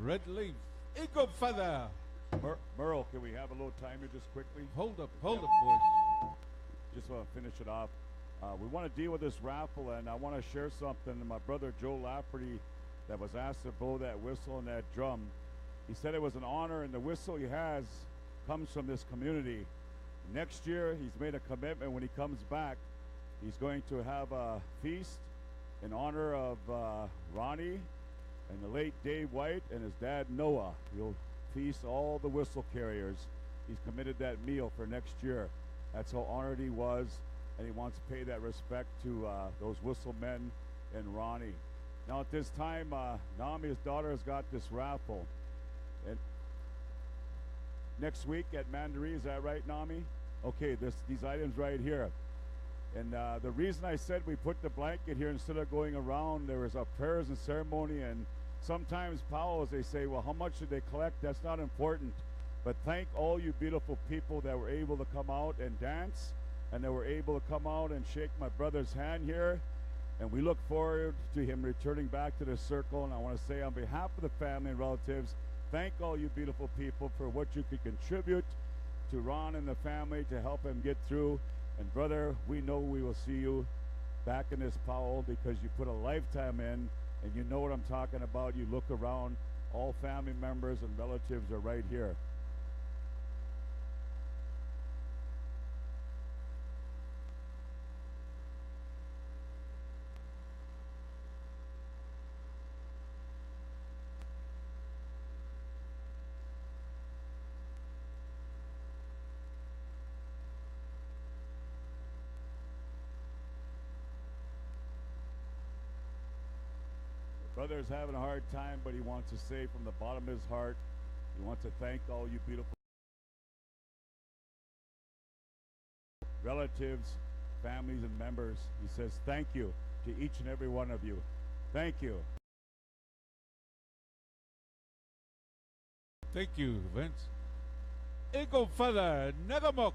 Speaker 2: Red Leaf. Eagle Feather.
Speaker 3: Merle, can we have a little timer just quickly?
Speaker 2: Hold up, boys.
Speaker 3: Just want to finish it off. We want to deal with this raffle, and I want to share something. My brother Joe Lafferty, that was asked to blow that whistle and that drum, he said it was an honor, and the whistle he has comes from this community. Next year, he's made a commitment when he comes back. He's going to have a feast in honor of Ronnie and the late Dave White and his dad Noah. He'll feast all the whistle carriers. He's committed that meal for next year. That's how honored he was, and he wants to pay that respect to those whistle men and Ronnie. Now at this time, Nami's daughter has got this raffle. And next week at Mandaree, is that right, Nami? Okay, these items right here. And the reason I said we put the blanket here instead of going around, there was a prayers and ceremony, and sometimes PowWows, they say, well, how much did they collect? That's not important. But thank all you beautiful people that were able to come out and dance, and that were able to come out and shake my brother's hand here. And we look forward to him returning back to the circle. And I want to say on behalf of the family and relatives, thank all you beautiful people for what you could contribute to Ron and the family to help him get through. And brother, we know we will see you back in this PowWow because you put a lifetime in, and you know what I'm talking about. You look around, all family members and relatives are right here. Brother's having a hard time, but he wants to say from the bottom of his heart, he wants to thank all you beautiful relatives, families, and members. He says thank you to each and every one of you. Thank you.
Speaker 2: Thank you, Vince. Eagle Feather, Negamuk.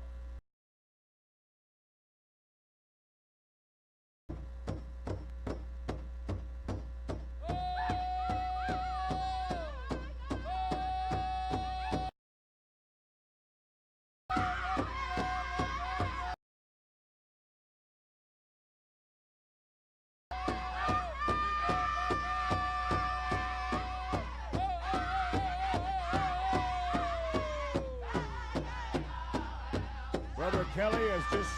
Speaker 3: Brother Kelly has just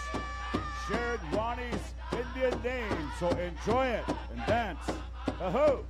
Speaker 3: shared Ronnie's Indian name, so enjoy it and dance. Ahoo!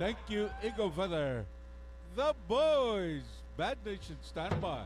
Speaker 2: Thank you, Eagle Feather. The boys, Bad Nation, stand by.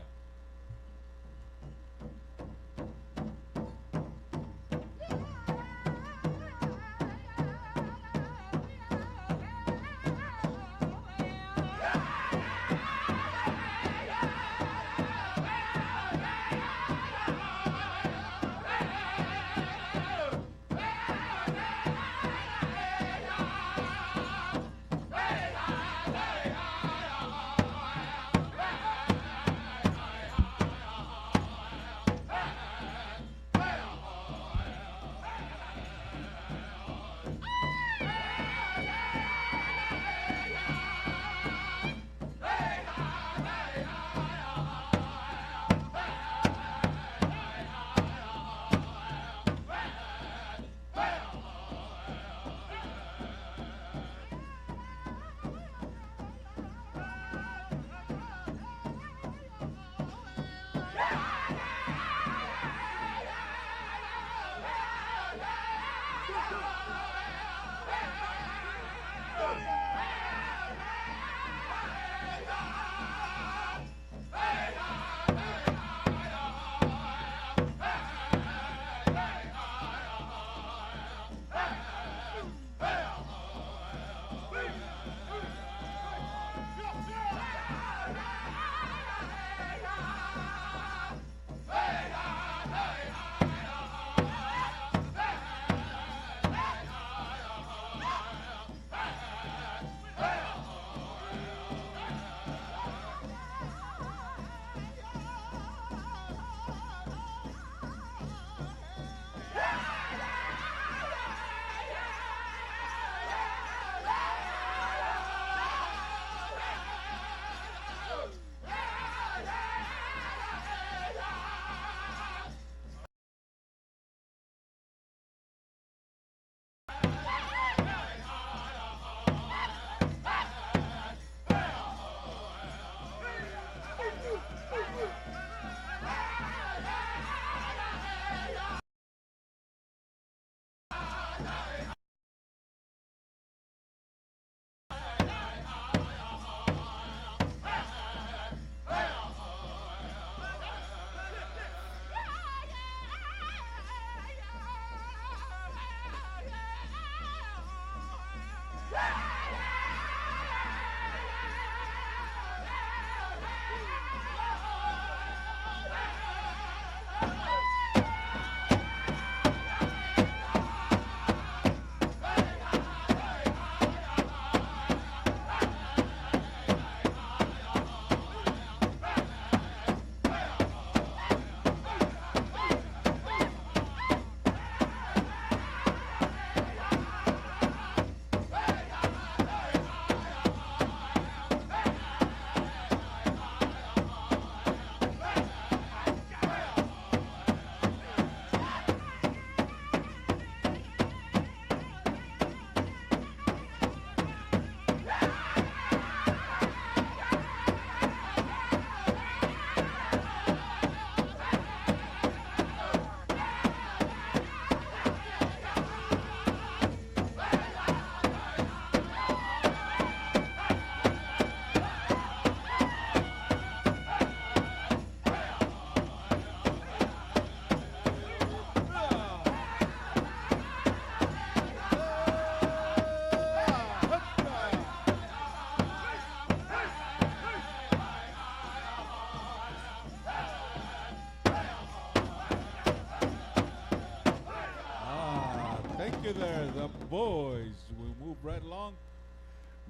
Speaker 2: you there, the boys. We move right along.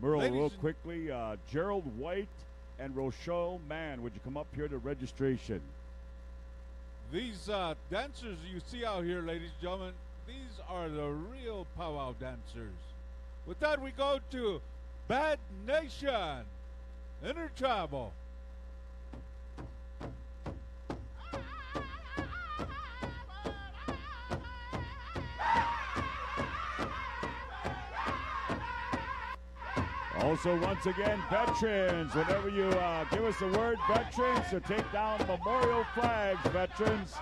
Speaker 3: Merle,
Speaker 2: Ladies
Speaker 3: real
Speaker 2: and-
Speaker 3: quickly, Gerald White and Rochelle Mann, would you come up here to registration?
Speaker 2: These dancers you see out here, ladies and gentlemen, these are the real powwow dancers. With that, we go to Bad Nation, Intertribal.
Speaker 3: Also, once again, veterans, whenever you give us the word veterans, so take down memorial flags, veterans.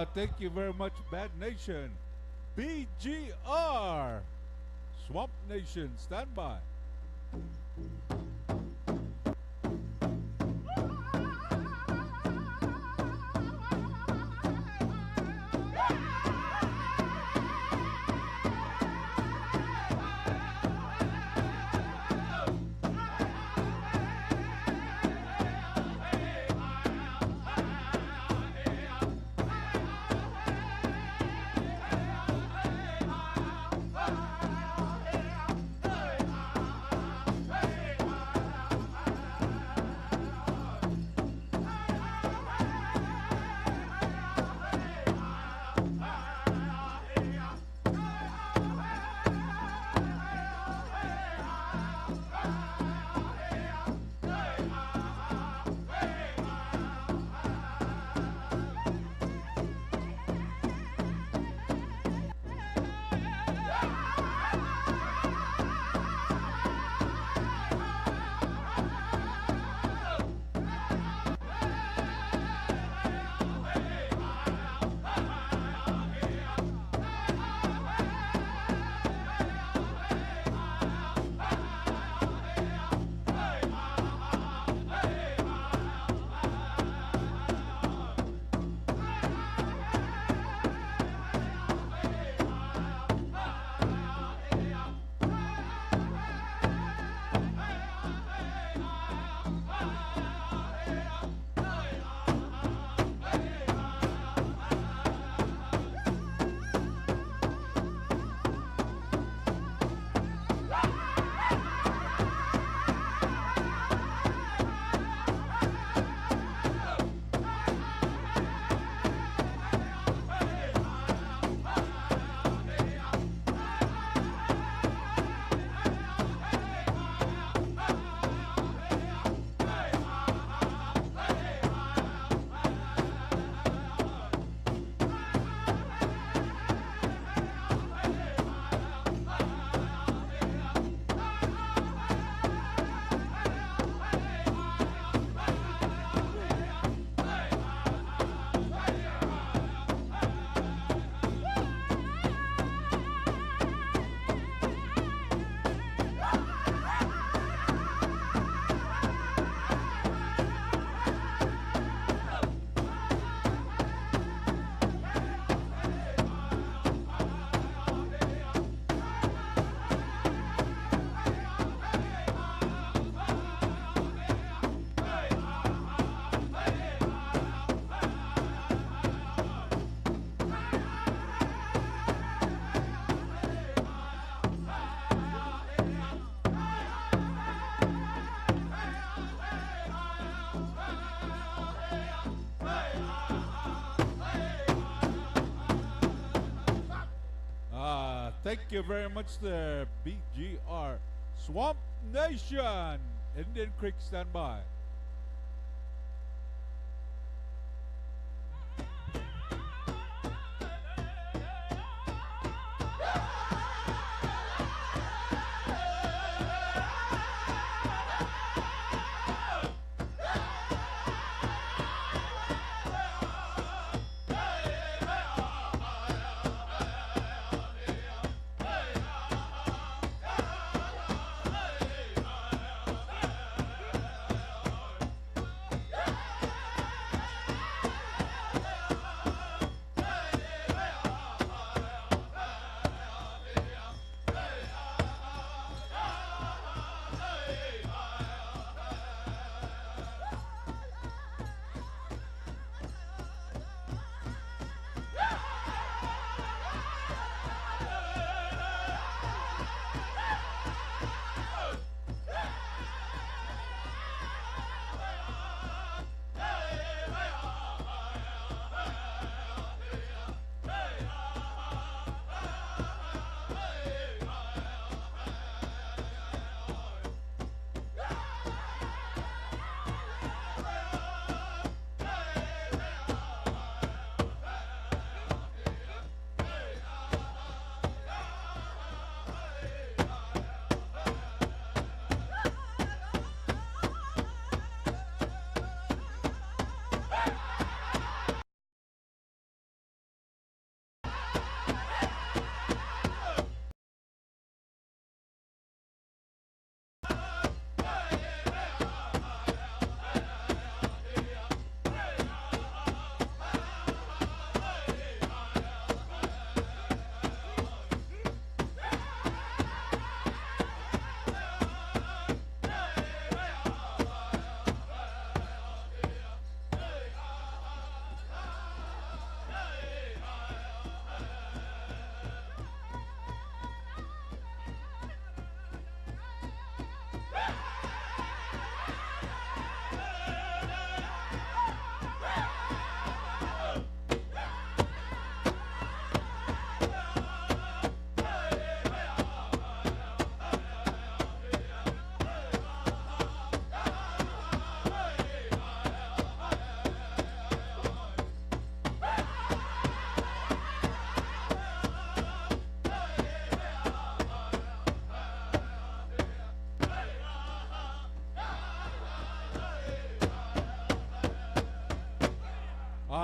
Speaker 2: Thank you very much, Bad Nation. BGR. Swamp Nation, stand by. Thank you very much there, BGR. Swamp Nation, Indian Creek, stand by.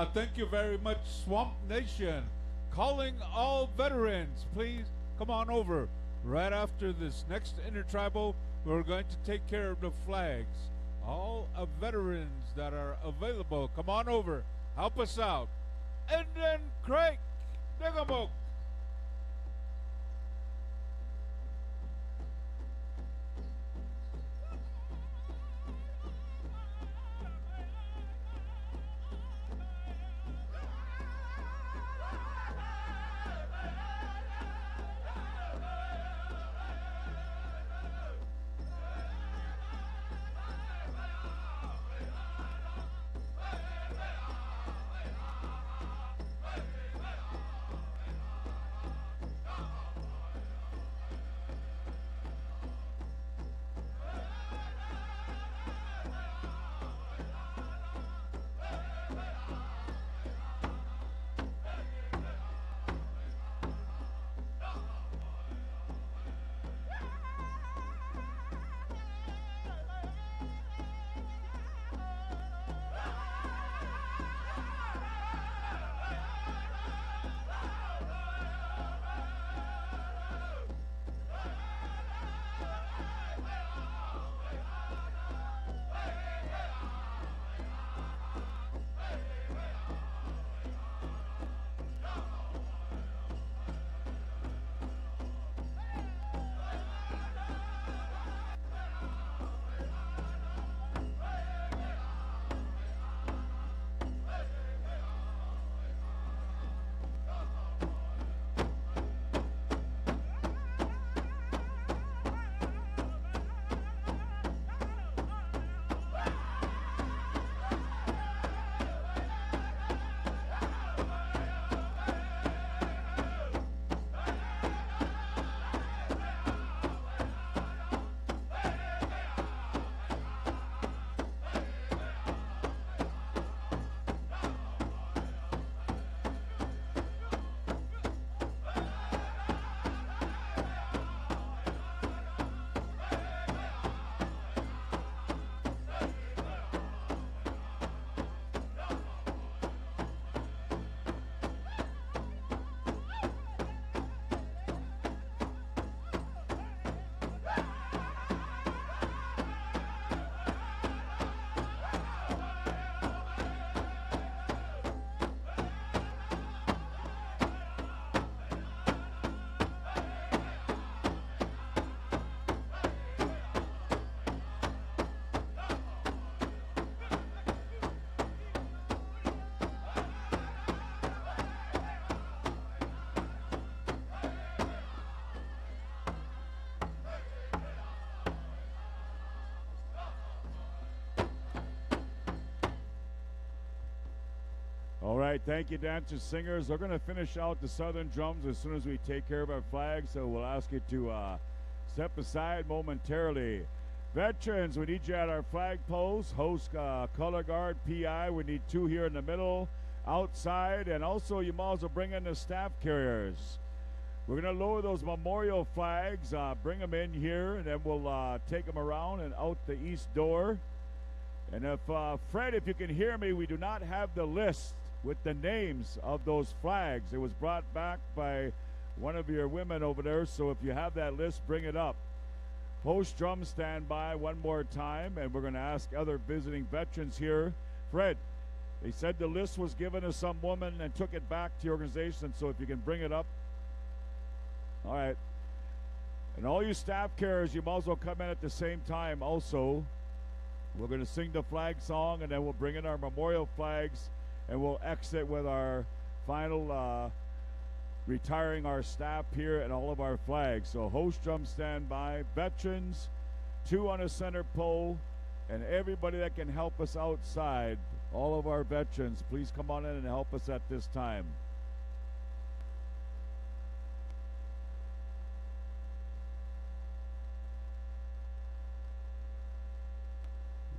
Speaker 2: Thank you very much, Swamp Nation. Calling all veterans, please come on over. Right after this next intertribal, we're going to take care of the flags. All veterans that are available, come on over. Help us out. And then Craig, Digamok.
Speaker 3: All right, thank you, dancers, singers. We're going to finish out the Southern drums as soon as we take care of our flag, so we'll ask you to step aside momentarily. Veterans, we need you at our flag post. Host, color guard, PI. We need 2 here in the middle, outside, and also you might as well bring in the staff carriers. We're going to lower those memorial flags, bring them in here, and then we'll take them around and out the east door. And if, Fred, if you can hear me, we do not have the list with the names of those flags. It was brought back by one of your women over there, so if you have that list, bring it up. Post drum standby one more time, and we're going to ask other visiting veterans here. Fred, they said the list was given to some woman and took it back to your organization, so if you can bring it up. All right. And all you staff carriers, you might as well come in at the same time also. We're going to sing the flag song, and then we'll bring in our memorial flags, and we'll exit with our final retiring our staff here and all of our flags. So host drum standby, veterans, 2 on a center pole, and everybody that can help us outside, all of our veterans, please come on in and help us at this time.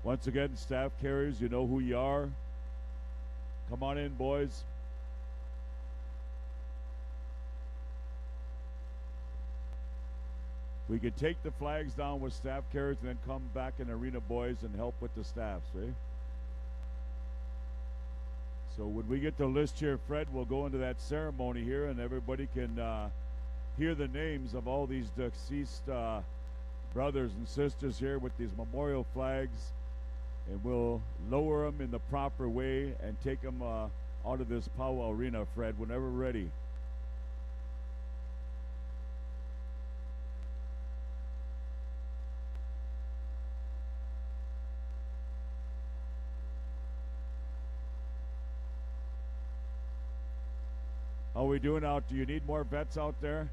Speaker 3: Once again, staff carriers, you know who you are. Come on in, boys. We could take the flags down with staff carriers and then come back in arena, boys, and help with the staffs, eh? So when we get the list here, Fred, we'll go into that ceremony here, and everybody can hear the names of all these deceased brothers and sisters here with these memorial flags, and we'll lower them in the proper way and take them out of this powwow arena, Fred, whenever ready. How are we doing out? Do you need more vets out there?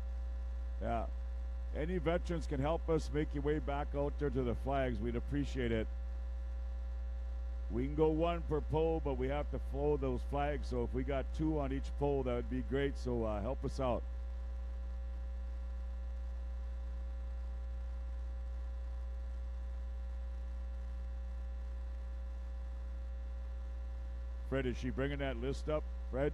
Speaker 3: Yeah. Any veterans can help us make your way back out there to the flags. We'd appreciate it. We can go one per pole, but we have to flow those flags. So if we got 2 on each pole, that would be great. So help us out. Fred, is she bringing that list up? Fred?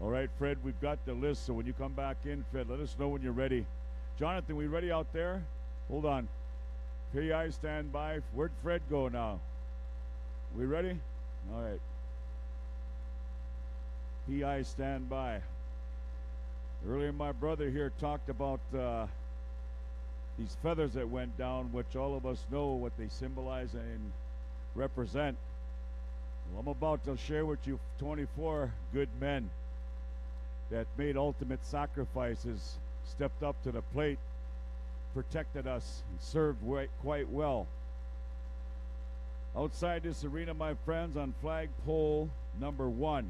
Speaker 3: All right, Fred, we've got the list, so when you come back in, Fred, let us know when you're ready. Jonathan, we ready out there? Hold on. PI, stand by. Where'd Fred go now? We ready? All right. PI, stand by. Earlier, my brother here talked about these feathers that went down, which all of us know what they symbolize and represent. Well, I'm about to share with you 24 good men that made ultimate sacrifices, stepped up to the plate, protected us, and served quite well. Outside this arena, my friends, on flagpole number 1,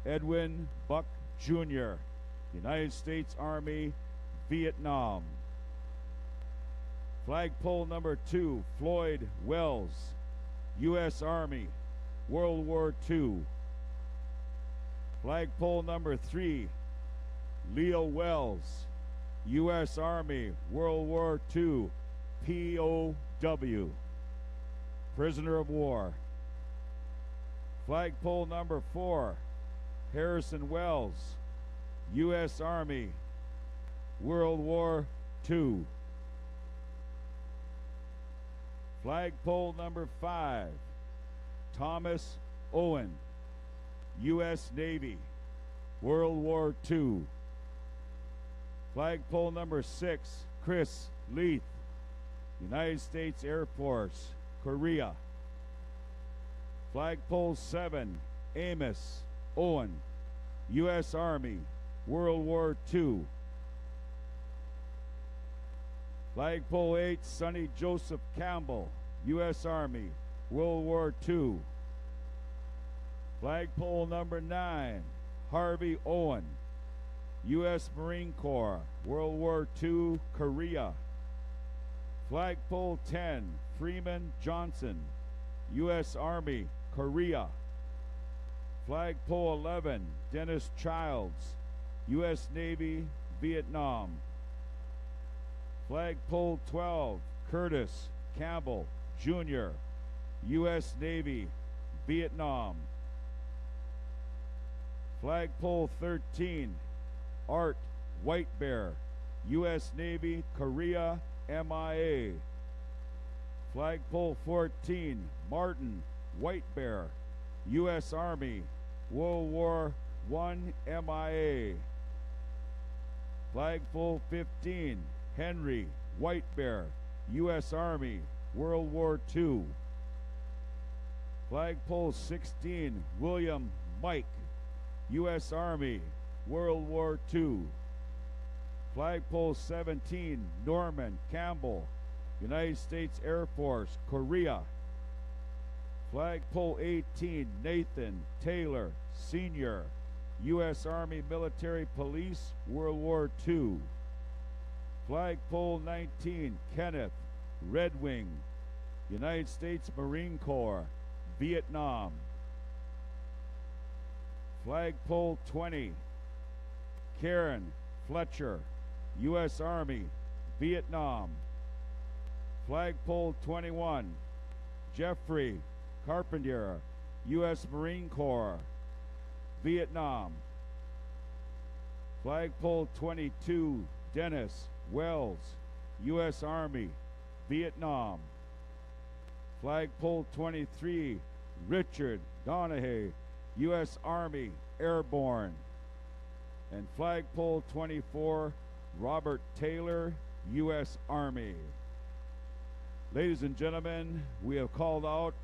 Speaker 3: Edwin Buck Jr., United States Army, Vietnam. Flagpole number 2, Floyd Wells, U.S. Army, World War II. Flagpole number 3, Leo Wells, U.S. Army, World War II, POW, prisoner of war. Flagpole number 4, Harrison Wells, U.S. Army, World War II. Flagpole number 5, Thomas Owen, U.S. Navy, World War II. Flagpole number 6, Chris Leith, United States Air Force, Korea. Flagpole 7, Amos Owen, U.S. Army, World War II. Flagpole 8, Sonny Joseph Campbell, U.S. Army, World War II. Flagpole number 9, Harvey Owen, U.S. Marine Corps, World War II, Korea. Flagpole 10, Freeman Johnson, U.S. Army, Korea. Flagpole 11, Dennis Childs, U.S. Navy, Vietnam. Flagpole 12, Curtis Campbell, Jr., U.S. Navy, Vietnam. Flagpole 13, Art White Bear, U.S. Navy, Korea, MIA. Flagpole 14, Martin White Bear, U.S. Army, World War I, MIA. Flagpole 15, Henry White Bear, U.S. Army, World War II. Flagpole 16, William Mike, U.S. Army, World War II. Flagpole 17, Norman Campbell, United States Air Force, Korea. Flagpole 18, Nathan Taylor, Sr., U.S. Army Military Police, World War II. Flagpole 19, Kenneth, Red Wing, United States Marine Corps, Vietnam. Flagpole 20, Karen Fletcher, U.S. Army, Vietnam. Flagpole 21, Jeffrey Carpentier, U.S. Marine Corps, Vietnam. Flagpole 22, Dennis Wells, U.S. Army, Vietnam. Flagpole 23, Richard Donahue, U.S. Army, Airborne. And Flagpole 24, Robert Taylor, U.S. Army. Ladies and gentlemen, we have called out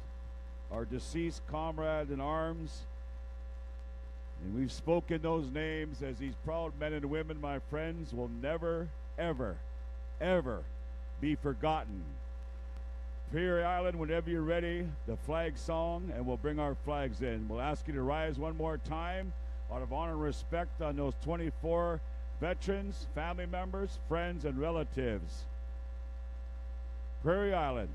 Speaker 3: our deceased comrade in arms, and we've spoken those names as these proud men and women, my friends, will never, ever, ever be forgotten. Prairie Island, whenever you're ready, the flag song, and we'll bring our flags in. We'll ask you to rise one more time out of honor and respect on those 24 veterans, family members, friends, and relatives. Prairie Island.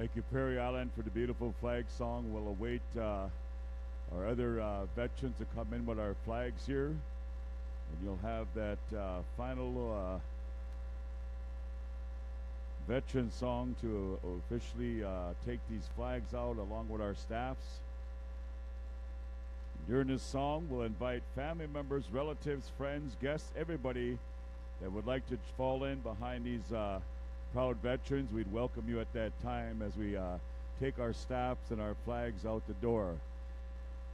Speaker 3: Thank you, Prairie Island, for the beautiful flag song. We'll await our other veterans to come in with our flags here. And you'll have that final veteran song to officially take these flags out along with our staffs. During this song, we'll invite family members, relatives, friends, guests, everybody that would like to fall in behind these proud veterans. We'd welcome you at that time as we take our staffs and our flags out the door.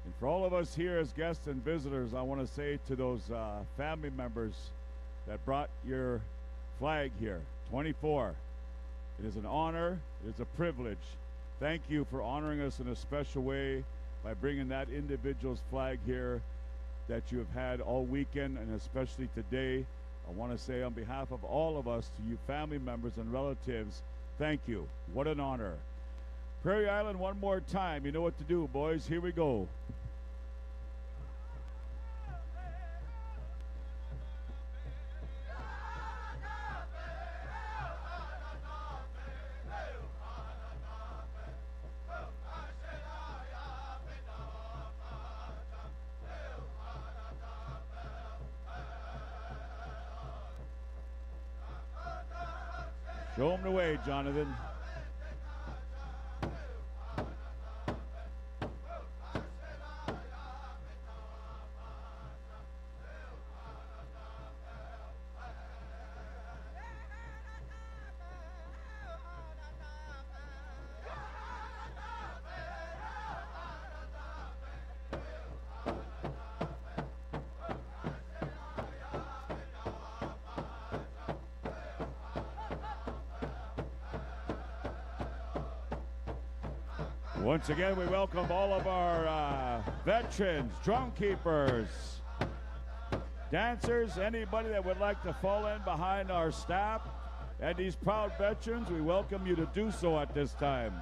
Speaker 3: And for all of us here as guests and visitors, I want to say to those family members that brought your flag here, 24, it is an honor, it is a privilege. Thank you for honoring us in a special way by bringing that individual's flag here that you have had all weekend and especially today. I want to say on behalf of all of us to you family members and relatives, thank you. What an honor. Prairie Island one more time. You know what to do, boys. Here we go. Show them the way, Jonathan. Once again, we welcome all of our veterans, drum keepers, dancers, anybody that would like to fall in behind our staff and these proud veterans. We welcome you to do so at this time.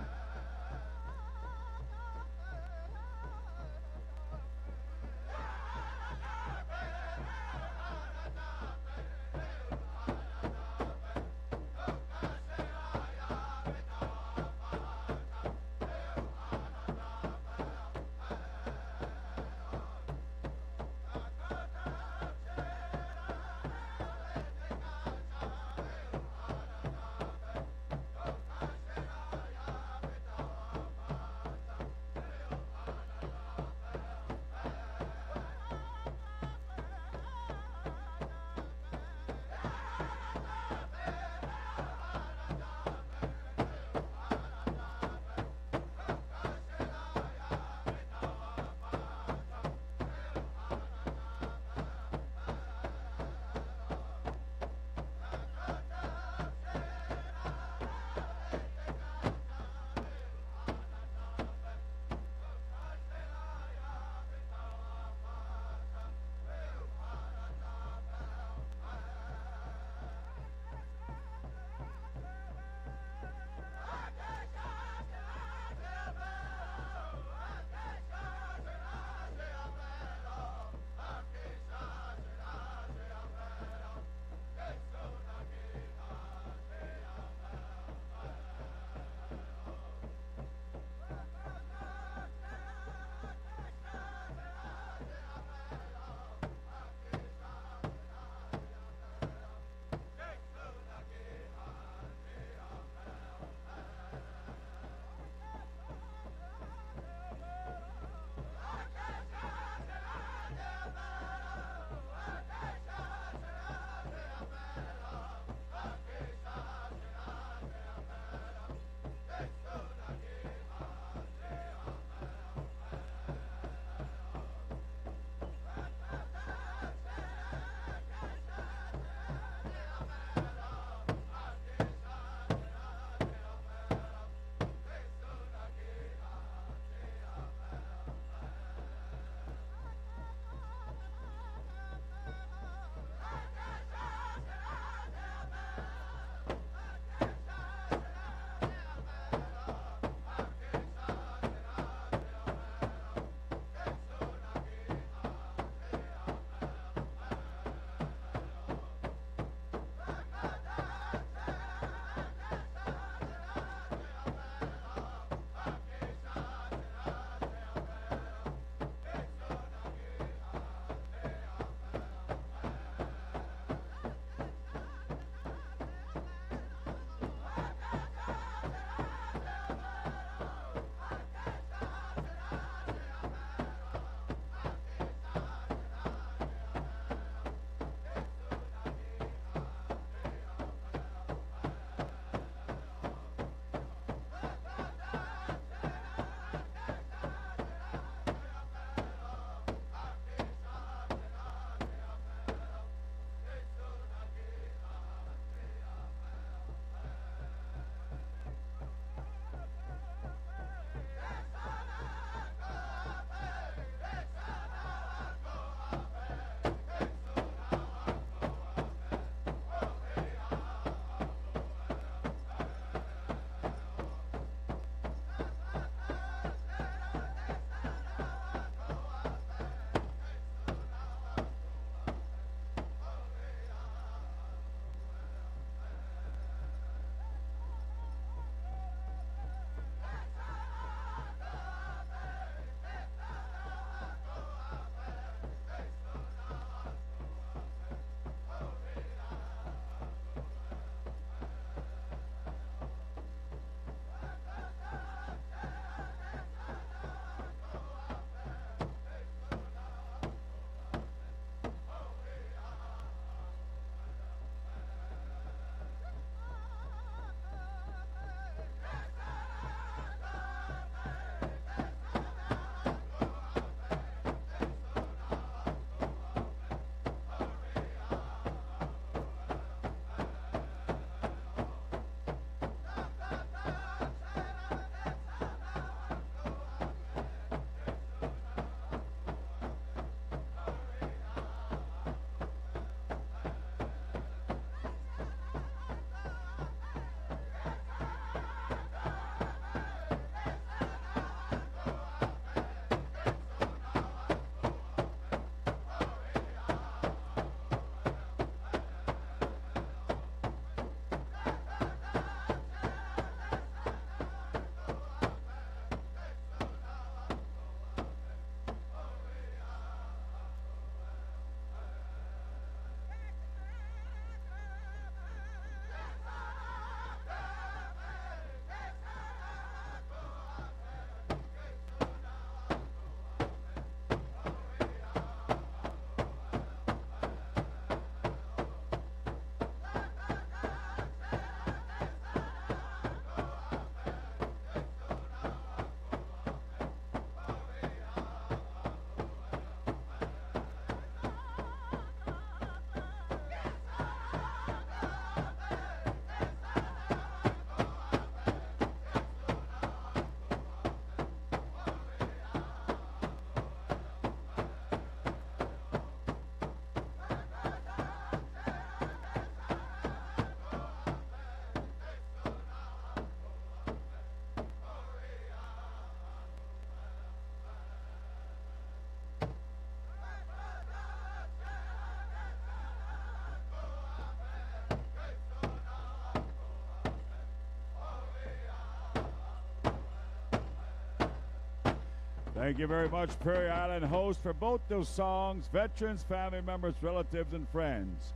Speaker 3: Thank you very much, Prairie Island host, for both those songs, veterans, family members, relatives, and friends.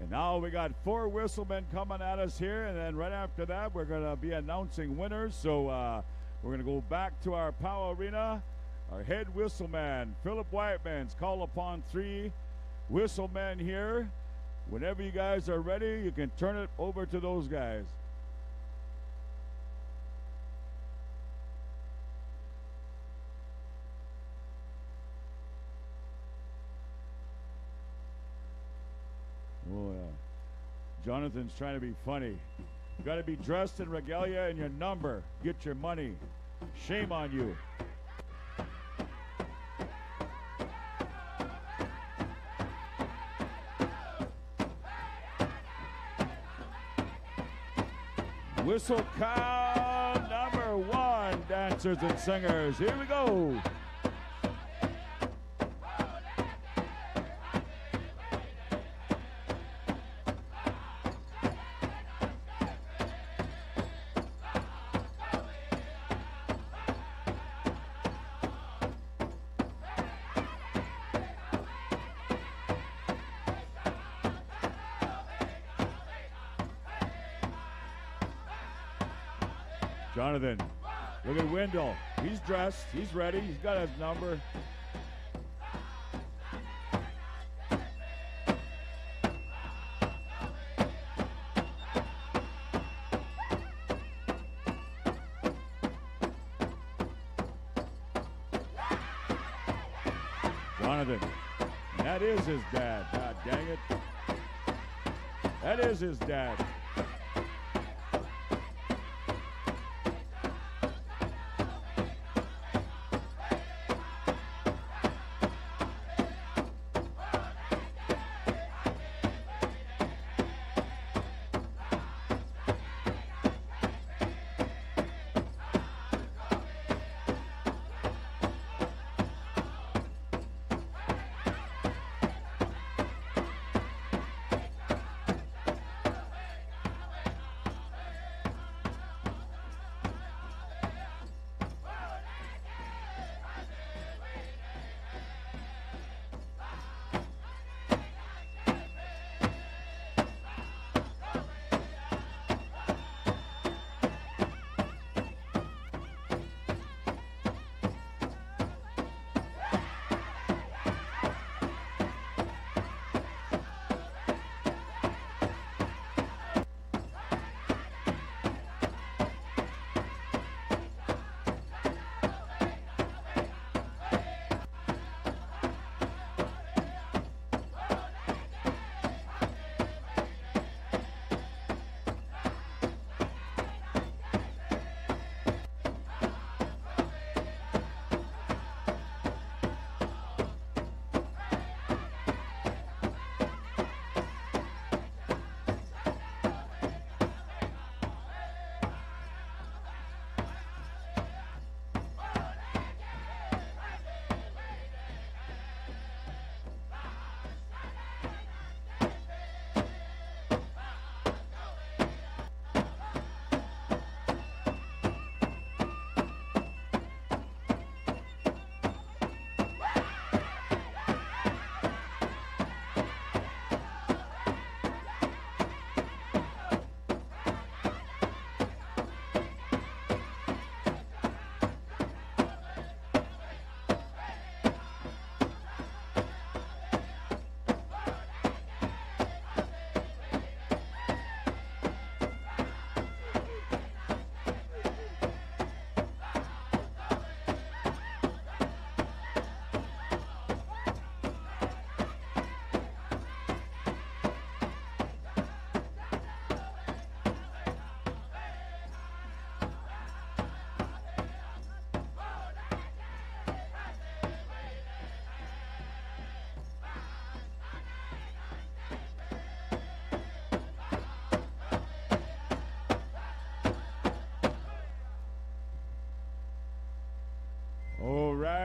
Speaker 3: And now we got 4 whistlemen coming at us here, and then right after that, we're going to be announcing winners. So we're going to go back to our POW Arena. Our head whistleman, Philip Whiteman's called upon 3 whistlemen here. Whenever you guys are ready, you can turn it over to those guys. Oh, yeah. Jonathan's trying to be funny. You got to be dressed in regalia and your number. Get your money. Shame on you. Whistle call number 1, dancers and singers. Here we go. Jonathan, look at Wendell. He's dressed. He's ready. He's got his number. Jonathan, that is his dad. God dang it. That is his dad.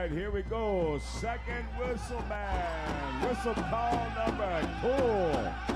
Speaker 3: right, here we go. Second whistle man. Whistle call number 2.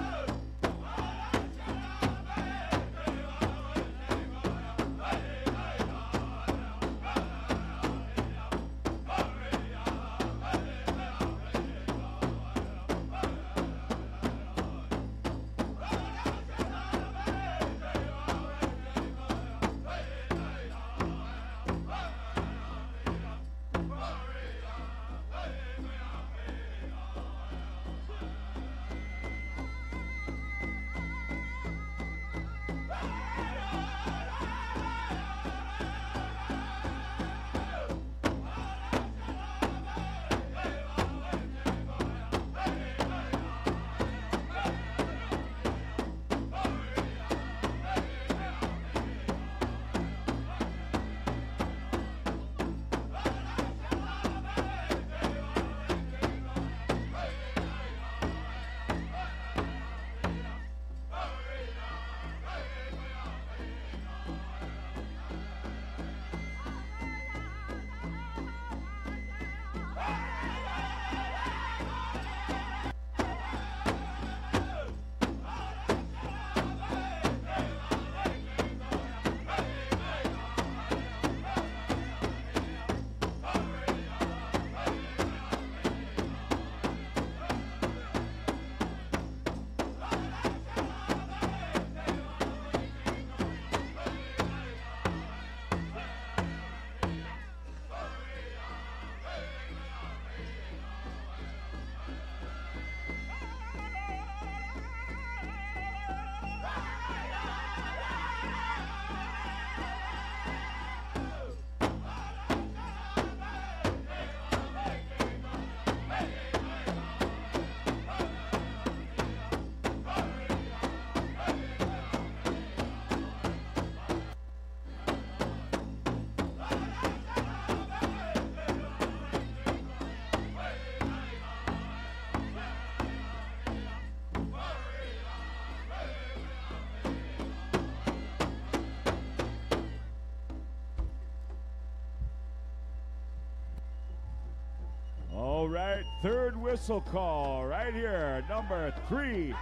Speaker 3: All right, third whistle call right here, number 3.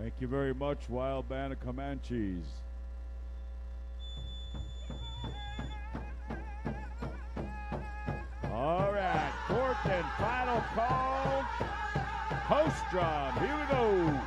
Speaker 3: Thank you very much, Wild Band of Comanches. All right, fourth and final call. Post drum, here we go.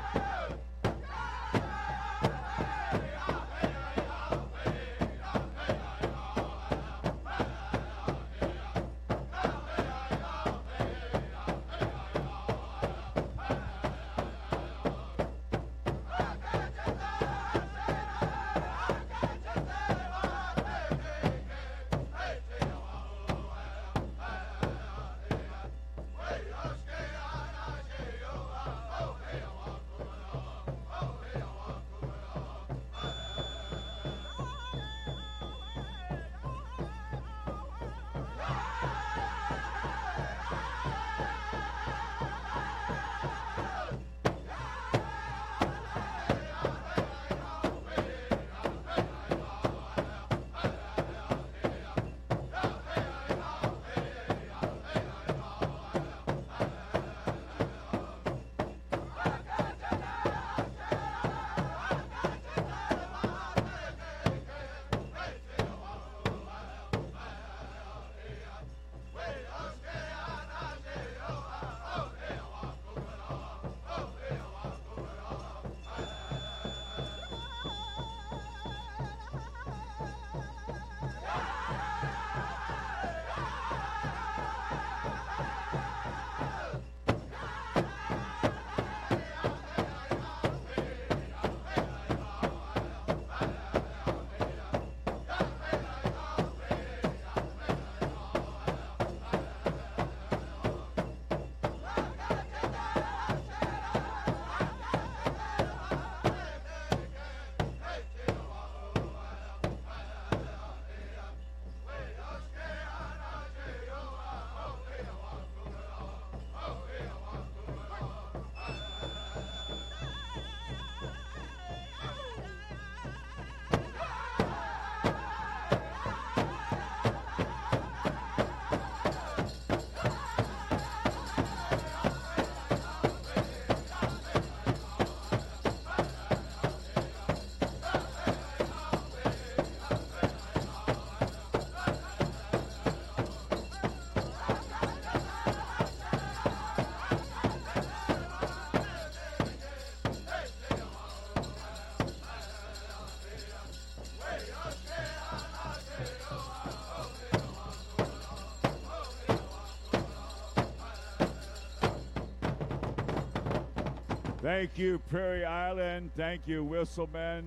Speaker 3: Thank you, Prairie Island. Thank you, Whistlemen.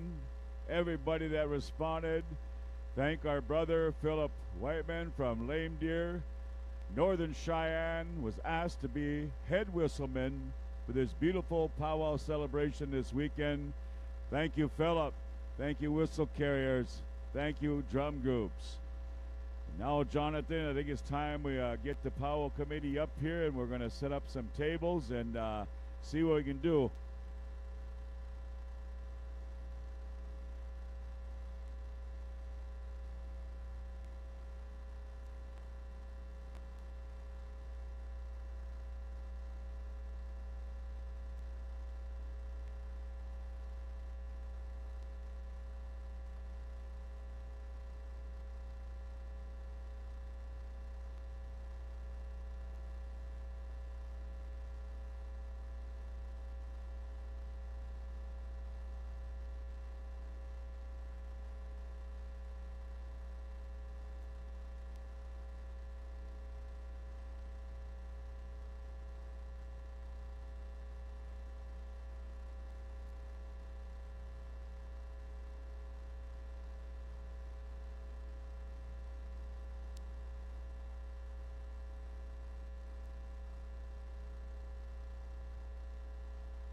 Speaker 3: Everybody that responded. Thank our brother Philip Whiteman from Lame Deer. Northern Cheyenne was asked to be head whistleman for this beautiful powwow celebration this weekend. Thank you, Philip. Thank you, whistle carriers. Thank you, drum groups. Now, Jonathan, I think it's time we get the powwow committee up here, and we're going to set up some tables and see what we can do.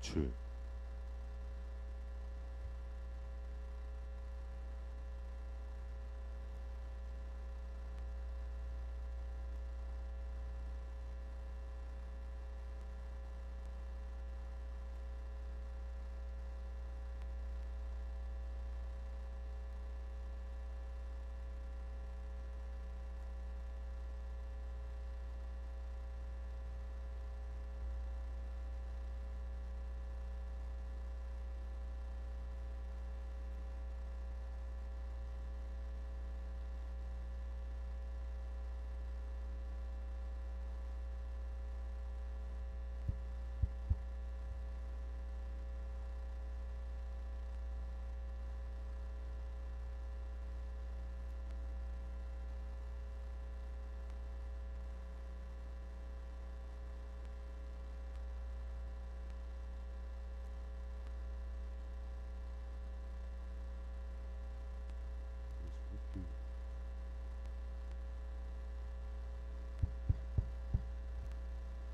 Speaker 3: True.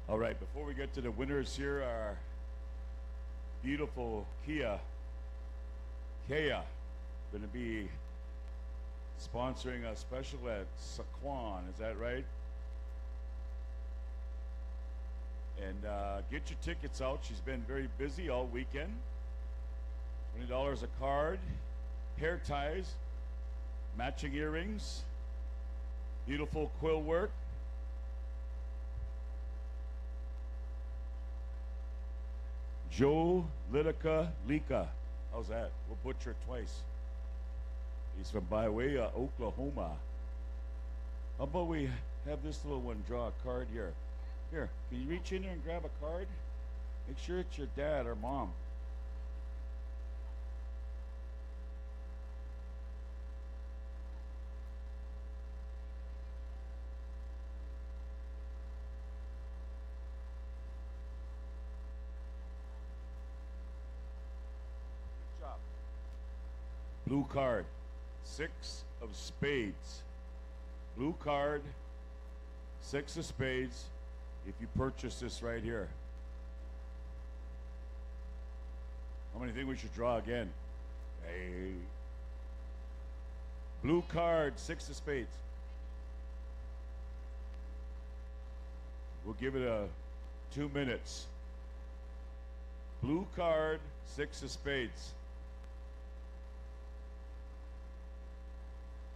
Speaker 3: All right, before we get to the winners here, our beautiful Kea going to be sponsoring a special at Saquon, is that right? And get your tickets out. She's been very busy all weekend. $20 a card, hair ties, matching earrings, beautiful quill work. Joe Lika. How's that? We'll butcher it twice. He's from Byway, Oklahoma. How about we have this little one draw a card here? Here, can you reach in there and grab a card? Make sure it's your dad or mom. Blue card, 6 of spades. Blue card, 6 of spades, if you purchase this right here. How many think we should draw again? Hey. Blue card, 6 of spades. We'll give it 2 minutes. Blue card, 6 of spades.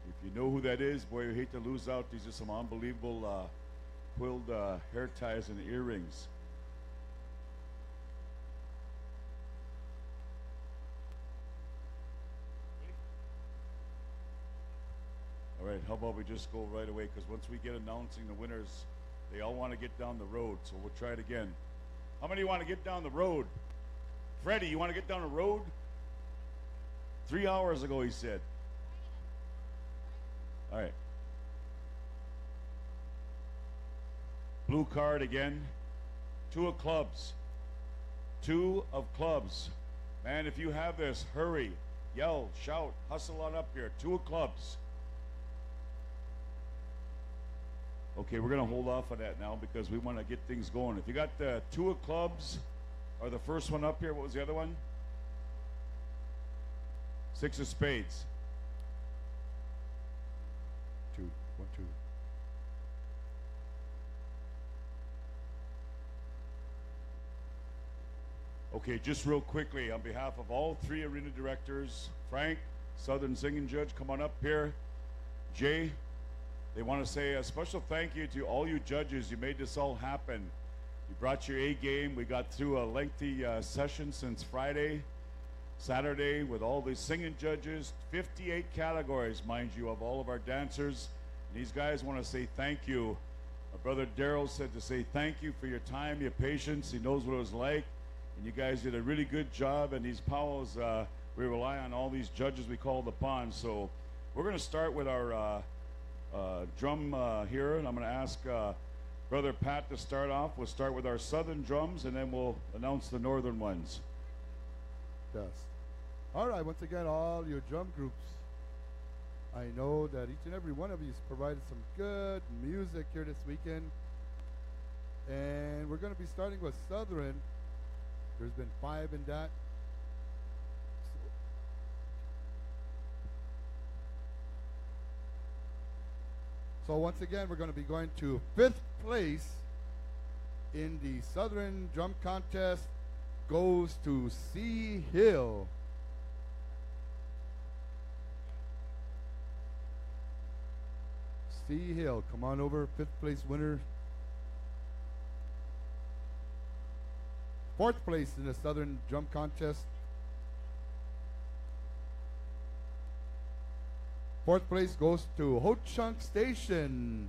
Speaker 3: If you know who that is, boy, you hate to lose out. These are some unbelievable quilled hair ties and earrings. All right, how about we just go right away, because once we get announcing the winners, they all want to get down the road, so we'll try it again. How many want to get down the road? Freddie, you want to get down the road? 3 hours ago, he said. All right. Blue card again. 2 of clubs. 2 of clubs. Man, if you have this, hurry, yell, shout, hustle on up here. 2 of clubs. Okay, we're going to hold off on that now because we want to get things going. If you got the 2 of clubs or the first one up here, what was the other one? 6 of spades.
Speaker 1: 2, 1, 2.
Speaker 3: Okay, just real quickly, on behalf of all 3 arena directors, Frank, Southern Singing Judge, come on up here. Jay, they want to say a special thank you to all you judges. You made this all happen. You brought your A game. We got through a lengthy session since Friday, Saturday, with all the singing judges, 58 categories, mind you, of all of our dancers. And these guys want to say thank you. My brother Daryl said to say thank you for your time, your patience. He knows what it was like. And you guys did a really good job. And these powwows, we rely on all these judges we called upon. So we're going to start with our drum here. And I'm going to ask Brother Pat to start off. We'll start with our southern drums, and then we'll announce the northern ones.
Speaker 1: Yes. All right, once again, all your drum groups, I know that each and every one of you has provided some good music here this weekend. And we're going to be starting with Southern. There's been 5 in that. So once again, we're going to be going to 5th place in the Southern Drum Contest. Goes to C Hill. C Hill, come on over, 5th place winner. 4th place in the Southern Drum Contest. 4th place goes to Ho Chunk Station.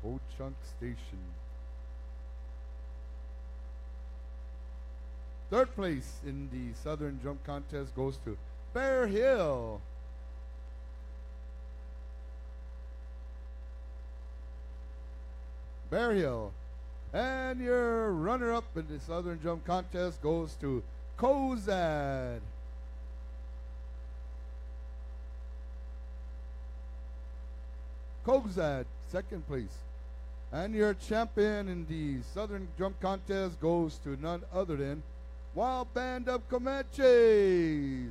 Speaker 1: Ho Chunk Station. 3rd place in the Southern Drum Contest goes to Bear Hill. Bear Hill. And your runner-up in the Southern Drum Contest goes to Cozad. Cozad, 2nd place. And your champion in the Southern Drum Contest goes to none other than Wild Band of Comanches.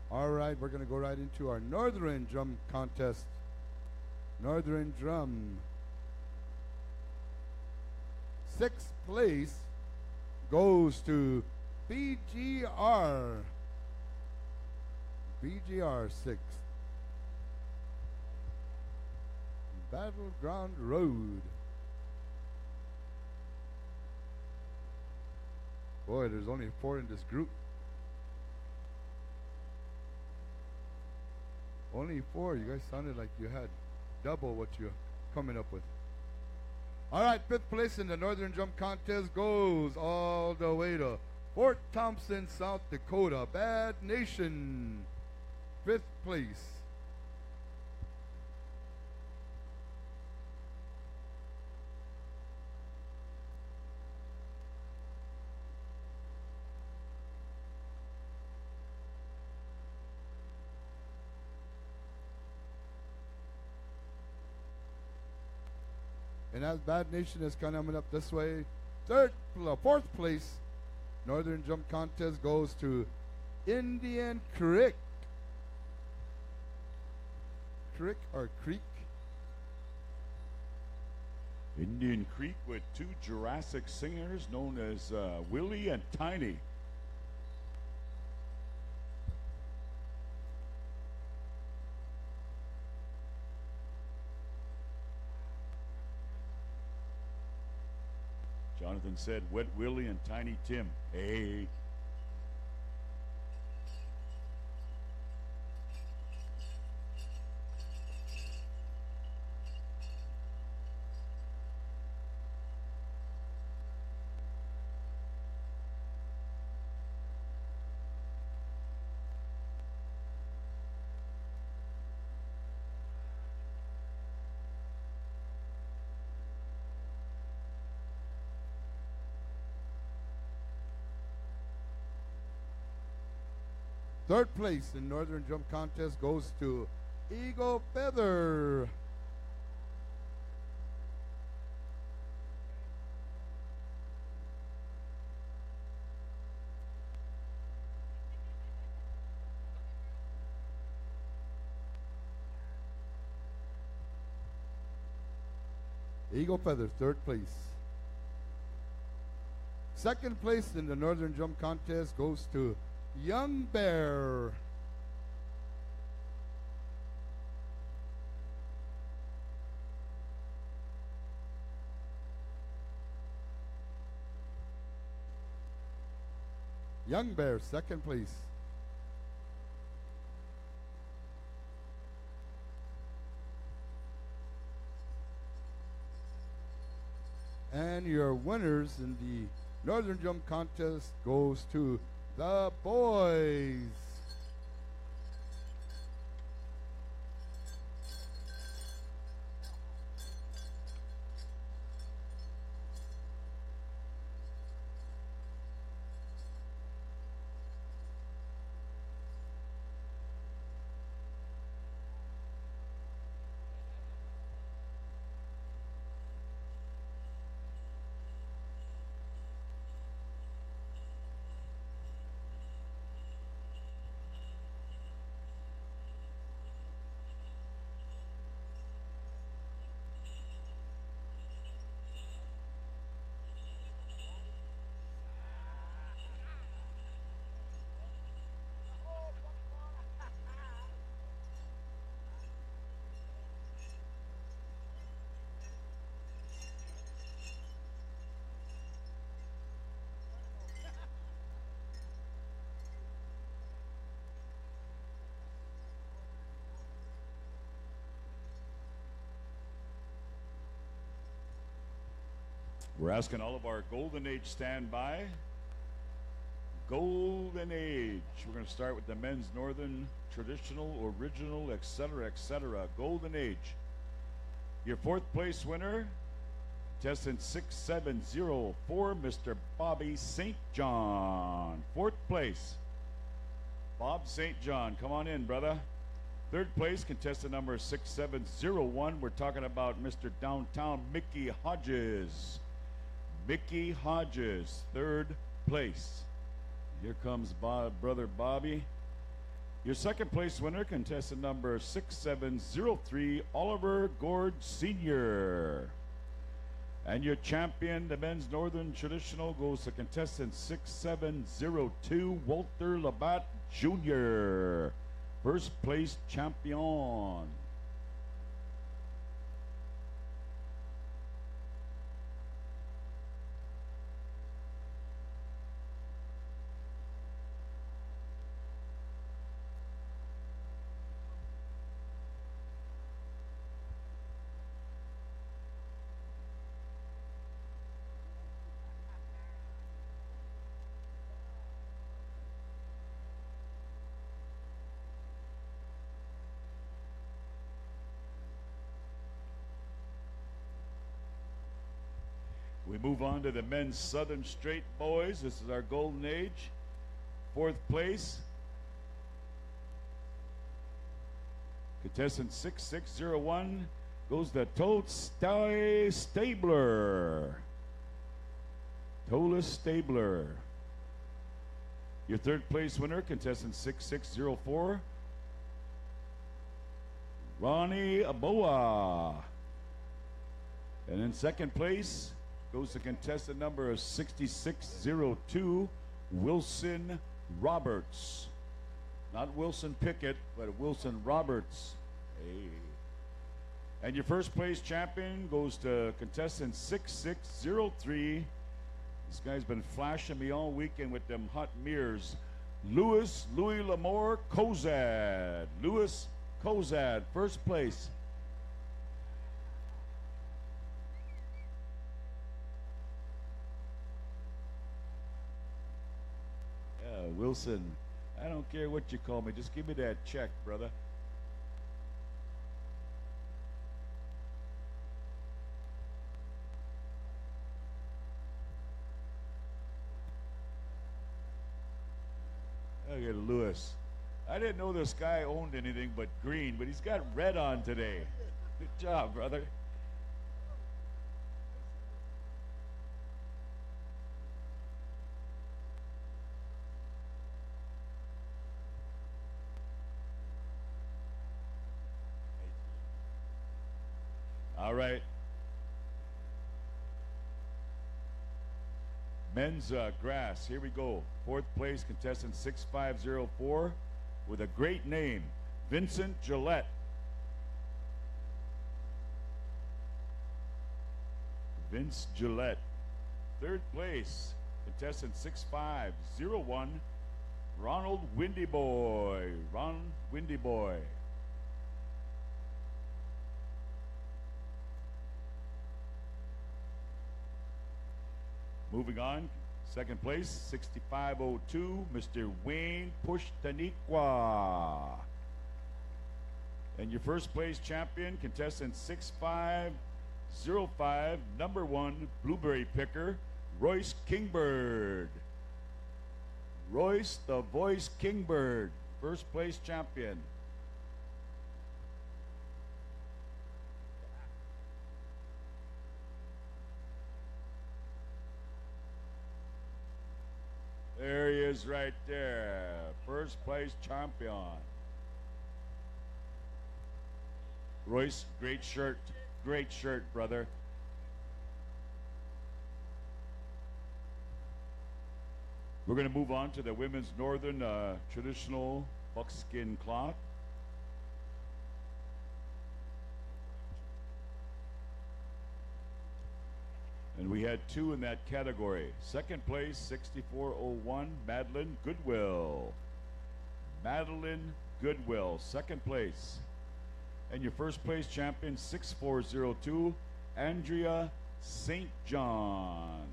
Speaker 1: All right, we're going to go right into our Northern Drum Contest. Northern Drum. 6th place goes to BGR. BGR 6th. Battleground Road. Boy, there's only 4 in this group. Only 4. You guys sounded like you had double what you're coming up with. All right, 5th place in the Northern Jump Contest goes all the way to Fort Thompson, South Dakota. Bad Nation, 5th place. And as Bad Nation is coming up this way, 4th place, Northern Jump Contest goes to Indian Creek. Creek or Creek?
Speaker 3: Indian Creek with 2 Jurassic singers known as Willie and Tiny. Jonathan said, Wet Willie and Tiny Tim. Hey.
Speaker 1: Third place in Northern Jump Contest goes to Eagle Feather. Eagle Feather, 3rd place. Second place in the Northern Jump Contest goes to Young Bear. Young Bear, 2nd place. And your winners in the Northern Jump Contest goes to the boys.
Speaker 3: We're asking all of our Golden Age standby. Golden Age. We're going to start with the men's Northern Traditional, Original, etc., etc. Golden Age. Your 4th place winner, testing 6704, Mr. Bobby St. John. 4th place, Bob St. John. Come on in, brother. 3rd place, contestant number 6701. We're talking about Mr. Downtown Mickey Hodges. Mickey Hodges, 3rd place. Here comes brother Bobby. Your 2nd place winner, contestant number 6703, Oliver Gord Sr. And your champion, the men's Northern Traditional, goes to contestant 6702, Walter Labatt Jr., 1st place champion. We move on to the men's Southern Straight boys. This is our golden age. 4th place, contestant 6601 goes to Toadstoy Stabler. Tola Stabler. Your 3rd place winner, contestant 6604, Ronnie Aboa. And in 2nd place goes to contestant number 6602, Wilson Roberts. Not Wilson Pickett, but Wilson Roberts. Hey. And your 1st place champion goes to contestant 6603. This guy's been flashing me all weekend with them hot mirrors. Louis Lamore Kozad. Louis Kozad, 1st place. Wilson, I don't care what you call me. Just give me that check, brother. Look at Lewis. I didn't know this guy owned anything but green, but he's got red on today. Good job, brother. All right. Men's grass. Here we go. 4th place, contestant 6504 with a great name, Vincent Gillette. Vince Gillette. 3rd place, contestant 6501, Ronald Windy Boy. Ron Windy Boy. Moving on, 2nd place, 6502, Mr. Wayne Pushtaniqua. And your 1st place champion, contestant 6505, number 1 blueberry picker, Royce Kingbird. Royce the Voice Kingbird, 1st place champion. There he is right there. 1st place champion. Royce, great shirt. Great shirt, brother. We're going to move on to the women's northern traditional buckskin cloth. And we had 2 in that category. 2nd place, 6401, Madeline Goodwill. Madeline Goodwill, 2nd place. And your 1st place champion, 6402, Andrea St. John.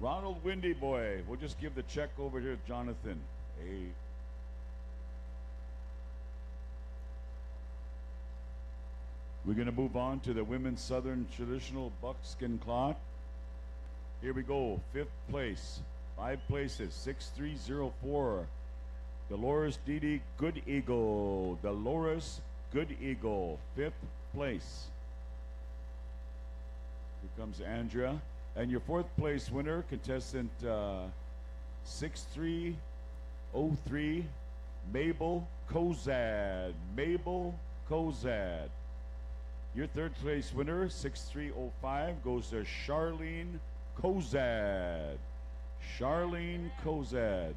Speaker 3: Ronald Windy Boy. We'll just give the check over here to Jonathan. Hey. We're going to move on to the women's southern traditional buckskin cloth. Here we go. 5th place. 5 places. 6304. Dolores Didi Good Eagle. Dolores Good Eagle. 5th place. Here comes Andrea. And your 4th place winner, contestant 6303, Mabel Kozad. Mabel Kozad. Your 3rd place winner, 6305, goes to Charlene Kozad. Charlene Kozad.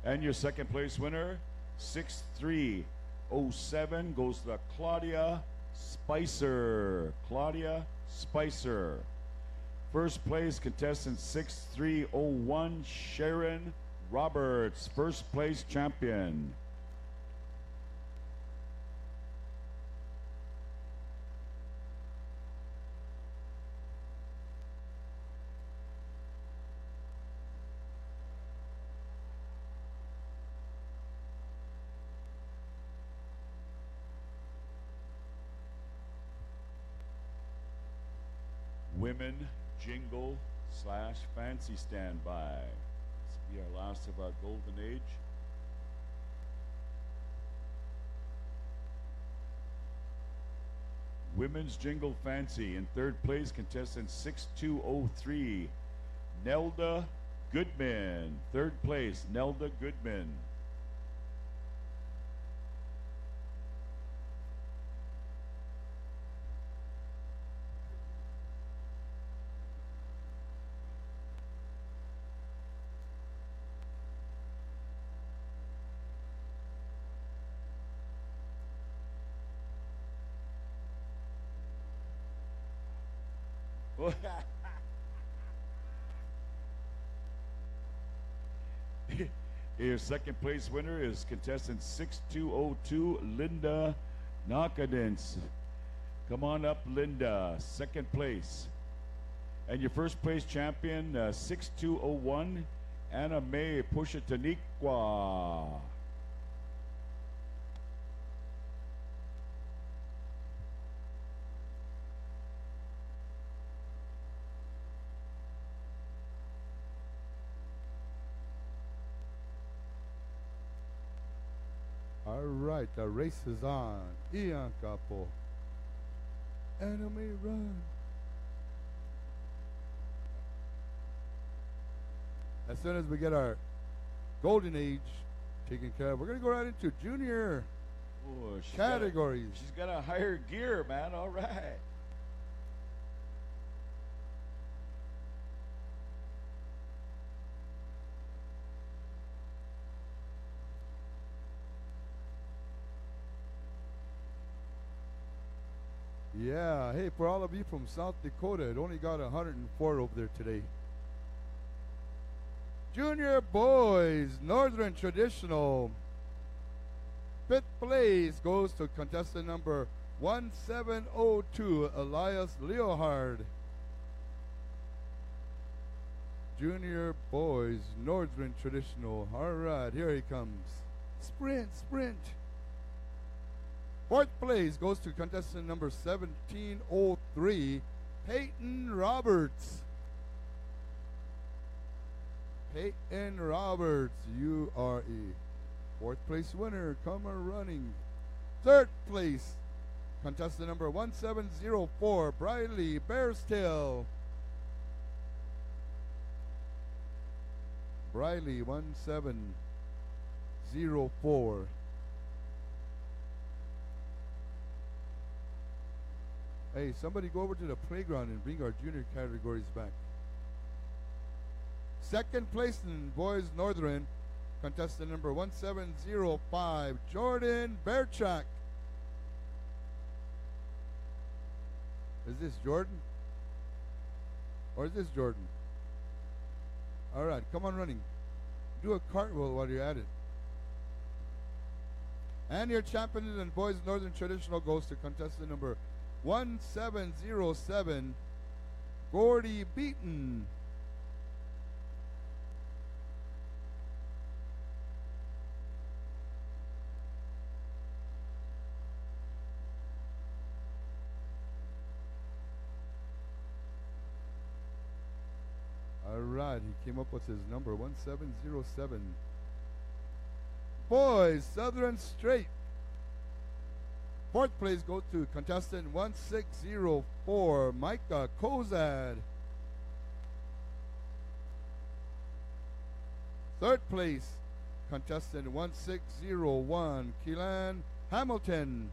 Speaker 3: And your 2nd place winner, 6307, goes to Claudia Spicer. Claudia Spicer. 1st place, contestant 6301, Sharon Roberts. 1st place champion. women jingle / fancy standby. This will be our last of our golden age. Women's Jingle Fancy. In third place, contestant 6203, Nelda Goodman. Third place, Nelda Goodman. Your second place winner is contestant 6202, Linda Nakadens. Come on up, Linda, second place. And your first place champion, 6201, Anna May Pushitaniqua.
Speaker 1: All right, the race is on. Ian Capo. Enemy run. As soon as we get our golden age taken care of, we're going to go right into junior categories.
Speaker 3: She's got a higher gear, man. All right.
Speaker 1: Yeah, hey, for all of you from South Dakota, it only got 104 over there today. Junior boys, Northern Traditional. Fifth place goes to contestant number 1702, Elias Leohard. Junior boys, Northern Traditional. All right, here he comes. Sprint, sprint. Fourth place goes to contestant number 1703, Peyton Roberts. Peyton Roberts, you are a fourth place winner. Come on running. Third place, contestant number 1704, Briley Bearstail. Briley 1704. Hey, somebody go over to the playground and bring our junior categories back. Second place in boys Northern, contestant number 1705, Jordan Bearchak. Is this Jordan? Or is this Jordan? All right, come on running. Do a cartwheel while you're at it. And your champion in boys Northern Traditional goes to contestant number 1707, Gordy Beaton. All right, he came up with his number 1707. Boys, Southern Straight. Fourth place goes to contestant 1604, Micah Kozad. Third place, contestant 1601, Keelan Hamilton.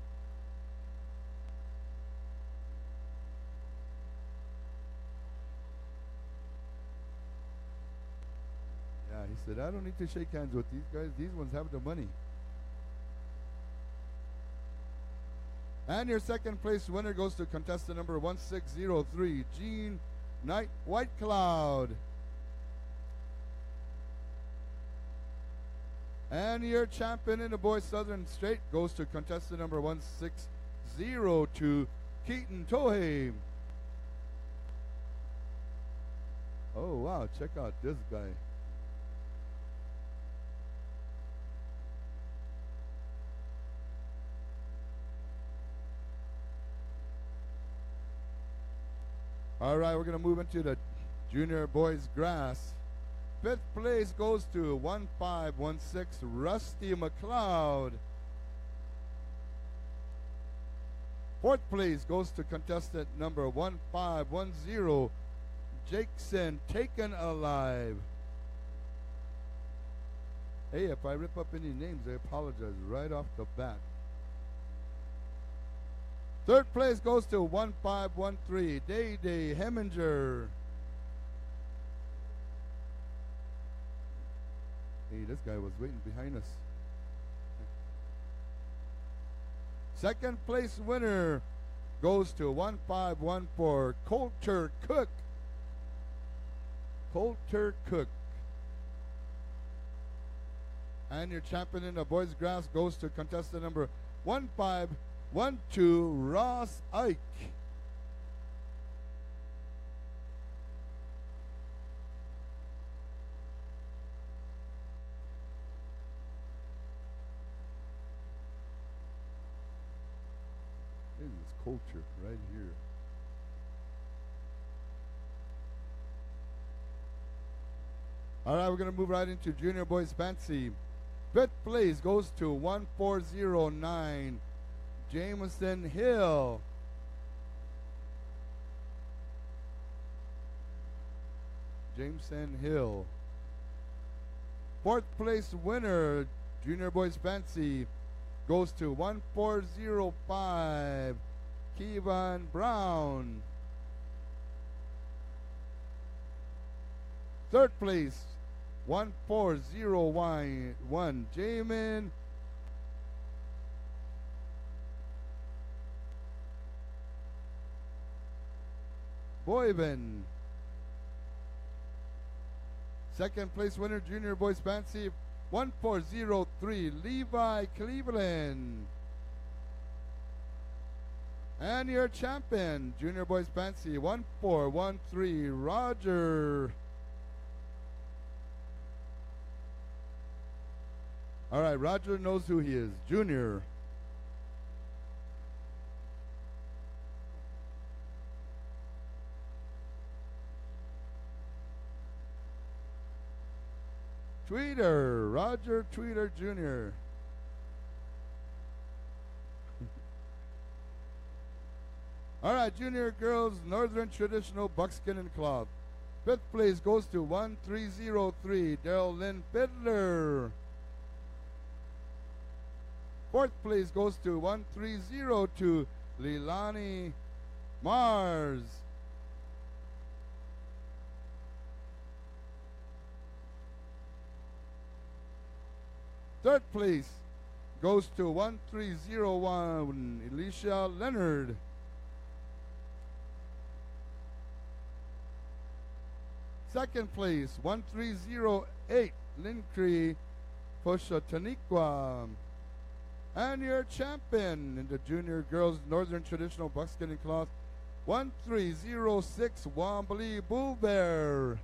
Speaker 1: Yeah, he said, I don't need to shake hands with these guys. These ones have the money. And your second place winner goes to contestant number 1603, Gene Knight White Cloud. And your champion in the boys Southern Straight goes to contestant number 1602, Keaton Tohei. Oh wow, check out this guy. All right, we're going to move into the junior boys grass. Fifth place goes to 1516 Rusty McLeod. Fourth place goes to contestant number 1510 Jackson Taken Alive. Hey, if I rip up any names, I apologize right off the bat. Third place goes to 1513 Day Day Heminger. Hey, this guy was waiting behind us. Second place winner goes to 1514 Coulter Cook. Coulter Cook. And your champion in the boys grass goes to contestant number 1512 Ross Ike. This is culture right here. All right, we're going to move right into junior boys fancy. Fifth place goes to 1409 Jameson Hill. Jameson Hill. Fourth place winner, junior boys fancy, goes to 1405 Kevon Brown. Third place, 1401 Jamin Boyven. Second place winner, junior boys fancy, 1403 Levi Cleveland. And your champion, junior boys fancy, 1413 Roger. All right, Roger knows who he is, junior. Tweeter, Roger Tweeter Jr. All right, junior girls, Northern Traditional Buckskin and Cloth. Fifth place goes to 1303 Daryl Lynn Fiddler. Fourth place goes to 1302 Leilani Mars. Third place goes to 1301 Alicia Leonard. Second place, 1308 Lincree Poshotaniqua. And your champion in the junior girls Northern Traditional Buckskin and Cloth, 1306 Wombly Bull Bear.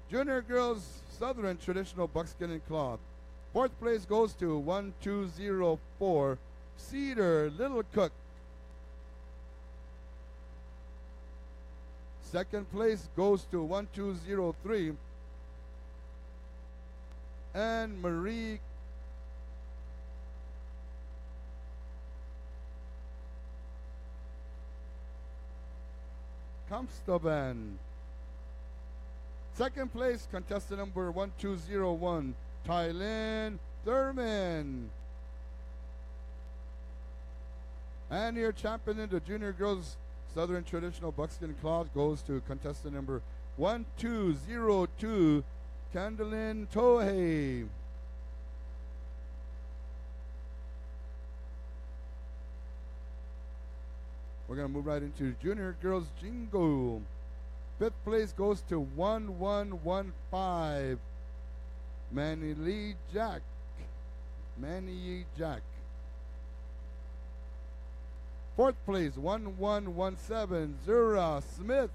Speaker 1: Junior girls Southern Traditional Buckskin and Cloth. Fourth place goes to 1204 Cedar Little Cook. Second place goes to 1203 and Marie Kamstoban. Second place, contestant number 1201, Tylin Thurman. And your champion in the junior girls Southern Traditional Buckskin Cloth goes to contestant number 1202, Candlin Tohei. We're going to move right into junior girls Jingo. Fifth place goes to 1115, Manny Lee Jack. Manny Jack. Fourth place, 1117, Zura Smith.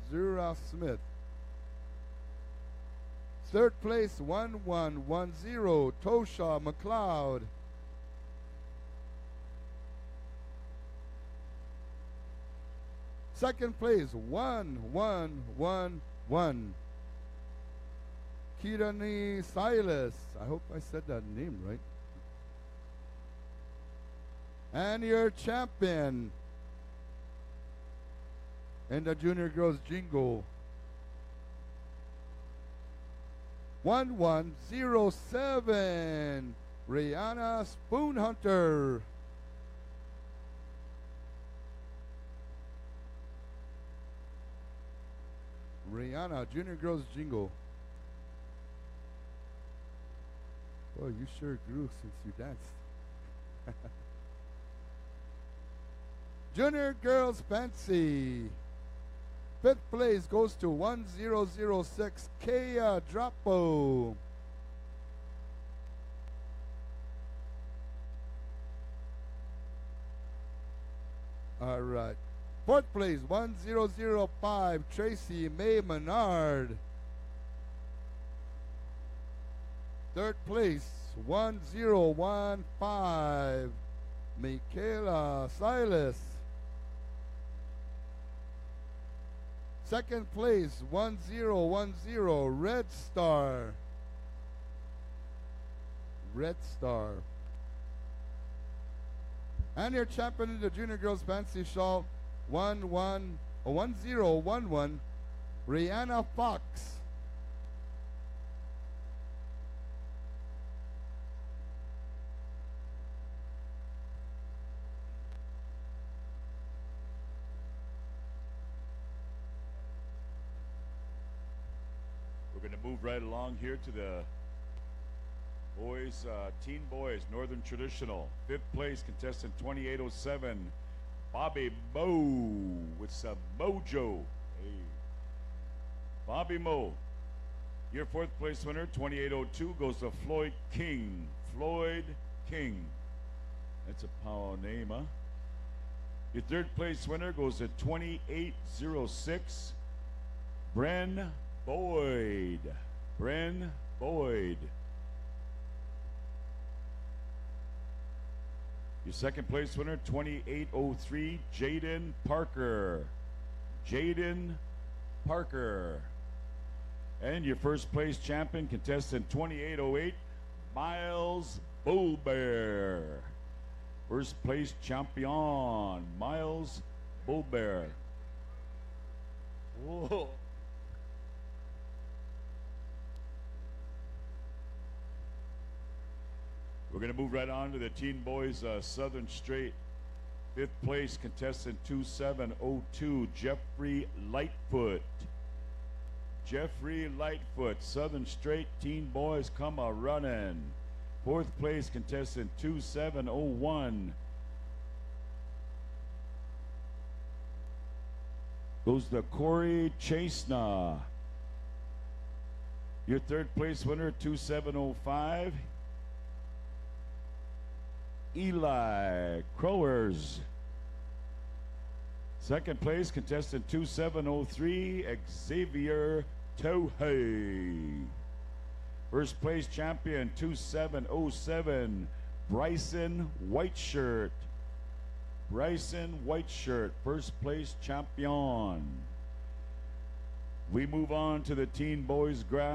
Speaker 1: Zura Smith. Third place, 1110, Tosha McLeod. Second place, 1111, Kirani Silas. I hope I said that name right. And your champion in the Junior Girls Jingle, 1107, Rihanna Spoon Hunter. Rihanna, Junior Girls Jingle. Boy, you sure grew since you danced. Junior Girls Fancy. Fifth place goes to 1006, Kea Drapo. All right. Fourth place, 1005, Tracy May Menard. Third place, 1015, Michaela Silas. Second place, 1010, Red Star. Red Star. And your champion in the Junior Girls Fancy Show, 1011, Rihanna Fox.
Speaker 3: We're going to move right along here to the boys, teen boys, Northern Traditional. Fifth place contestant 2807, Bobby Moe with some mojo. Hey. Bobby Moe. Your fourth place winner, 2802, goes to Floyd King. Floyd King. That's a power name, huh? Your third place winner goes to 2806, Bren Boyd. Bren Boyd. Your second place winner, 2803, Jaden Parker. Jaden Parker. And your first place champion, contestant 2808, Miles Bullbear. First place champion, Miles Bullbear. Whoa. We're going to move right on to the teen boys Southern Straight. Fifth place contestant 2702, Jeffrey Lightfoot. Jeffrey Lightfoot, Southern Straight teen boys come a running. Fourth place contestant 2701 goes to Corey Chasena. Your third place winner, 2705, Eli Crowers. Second place contestant 2703, Xavier Tohei. First place champion 2707, Bryson Whiteshirt. Bryson Whiteshirt, first place champion. We move on to the teen boys grass.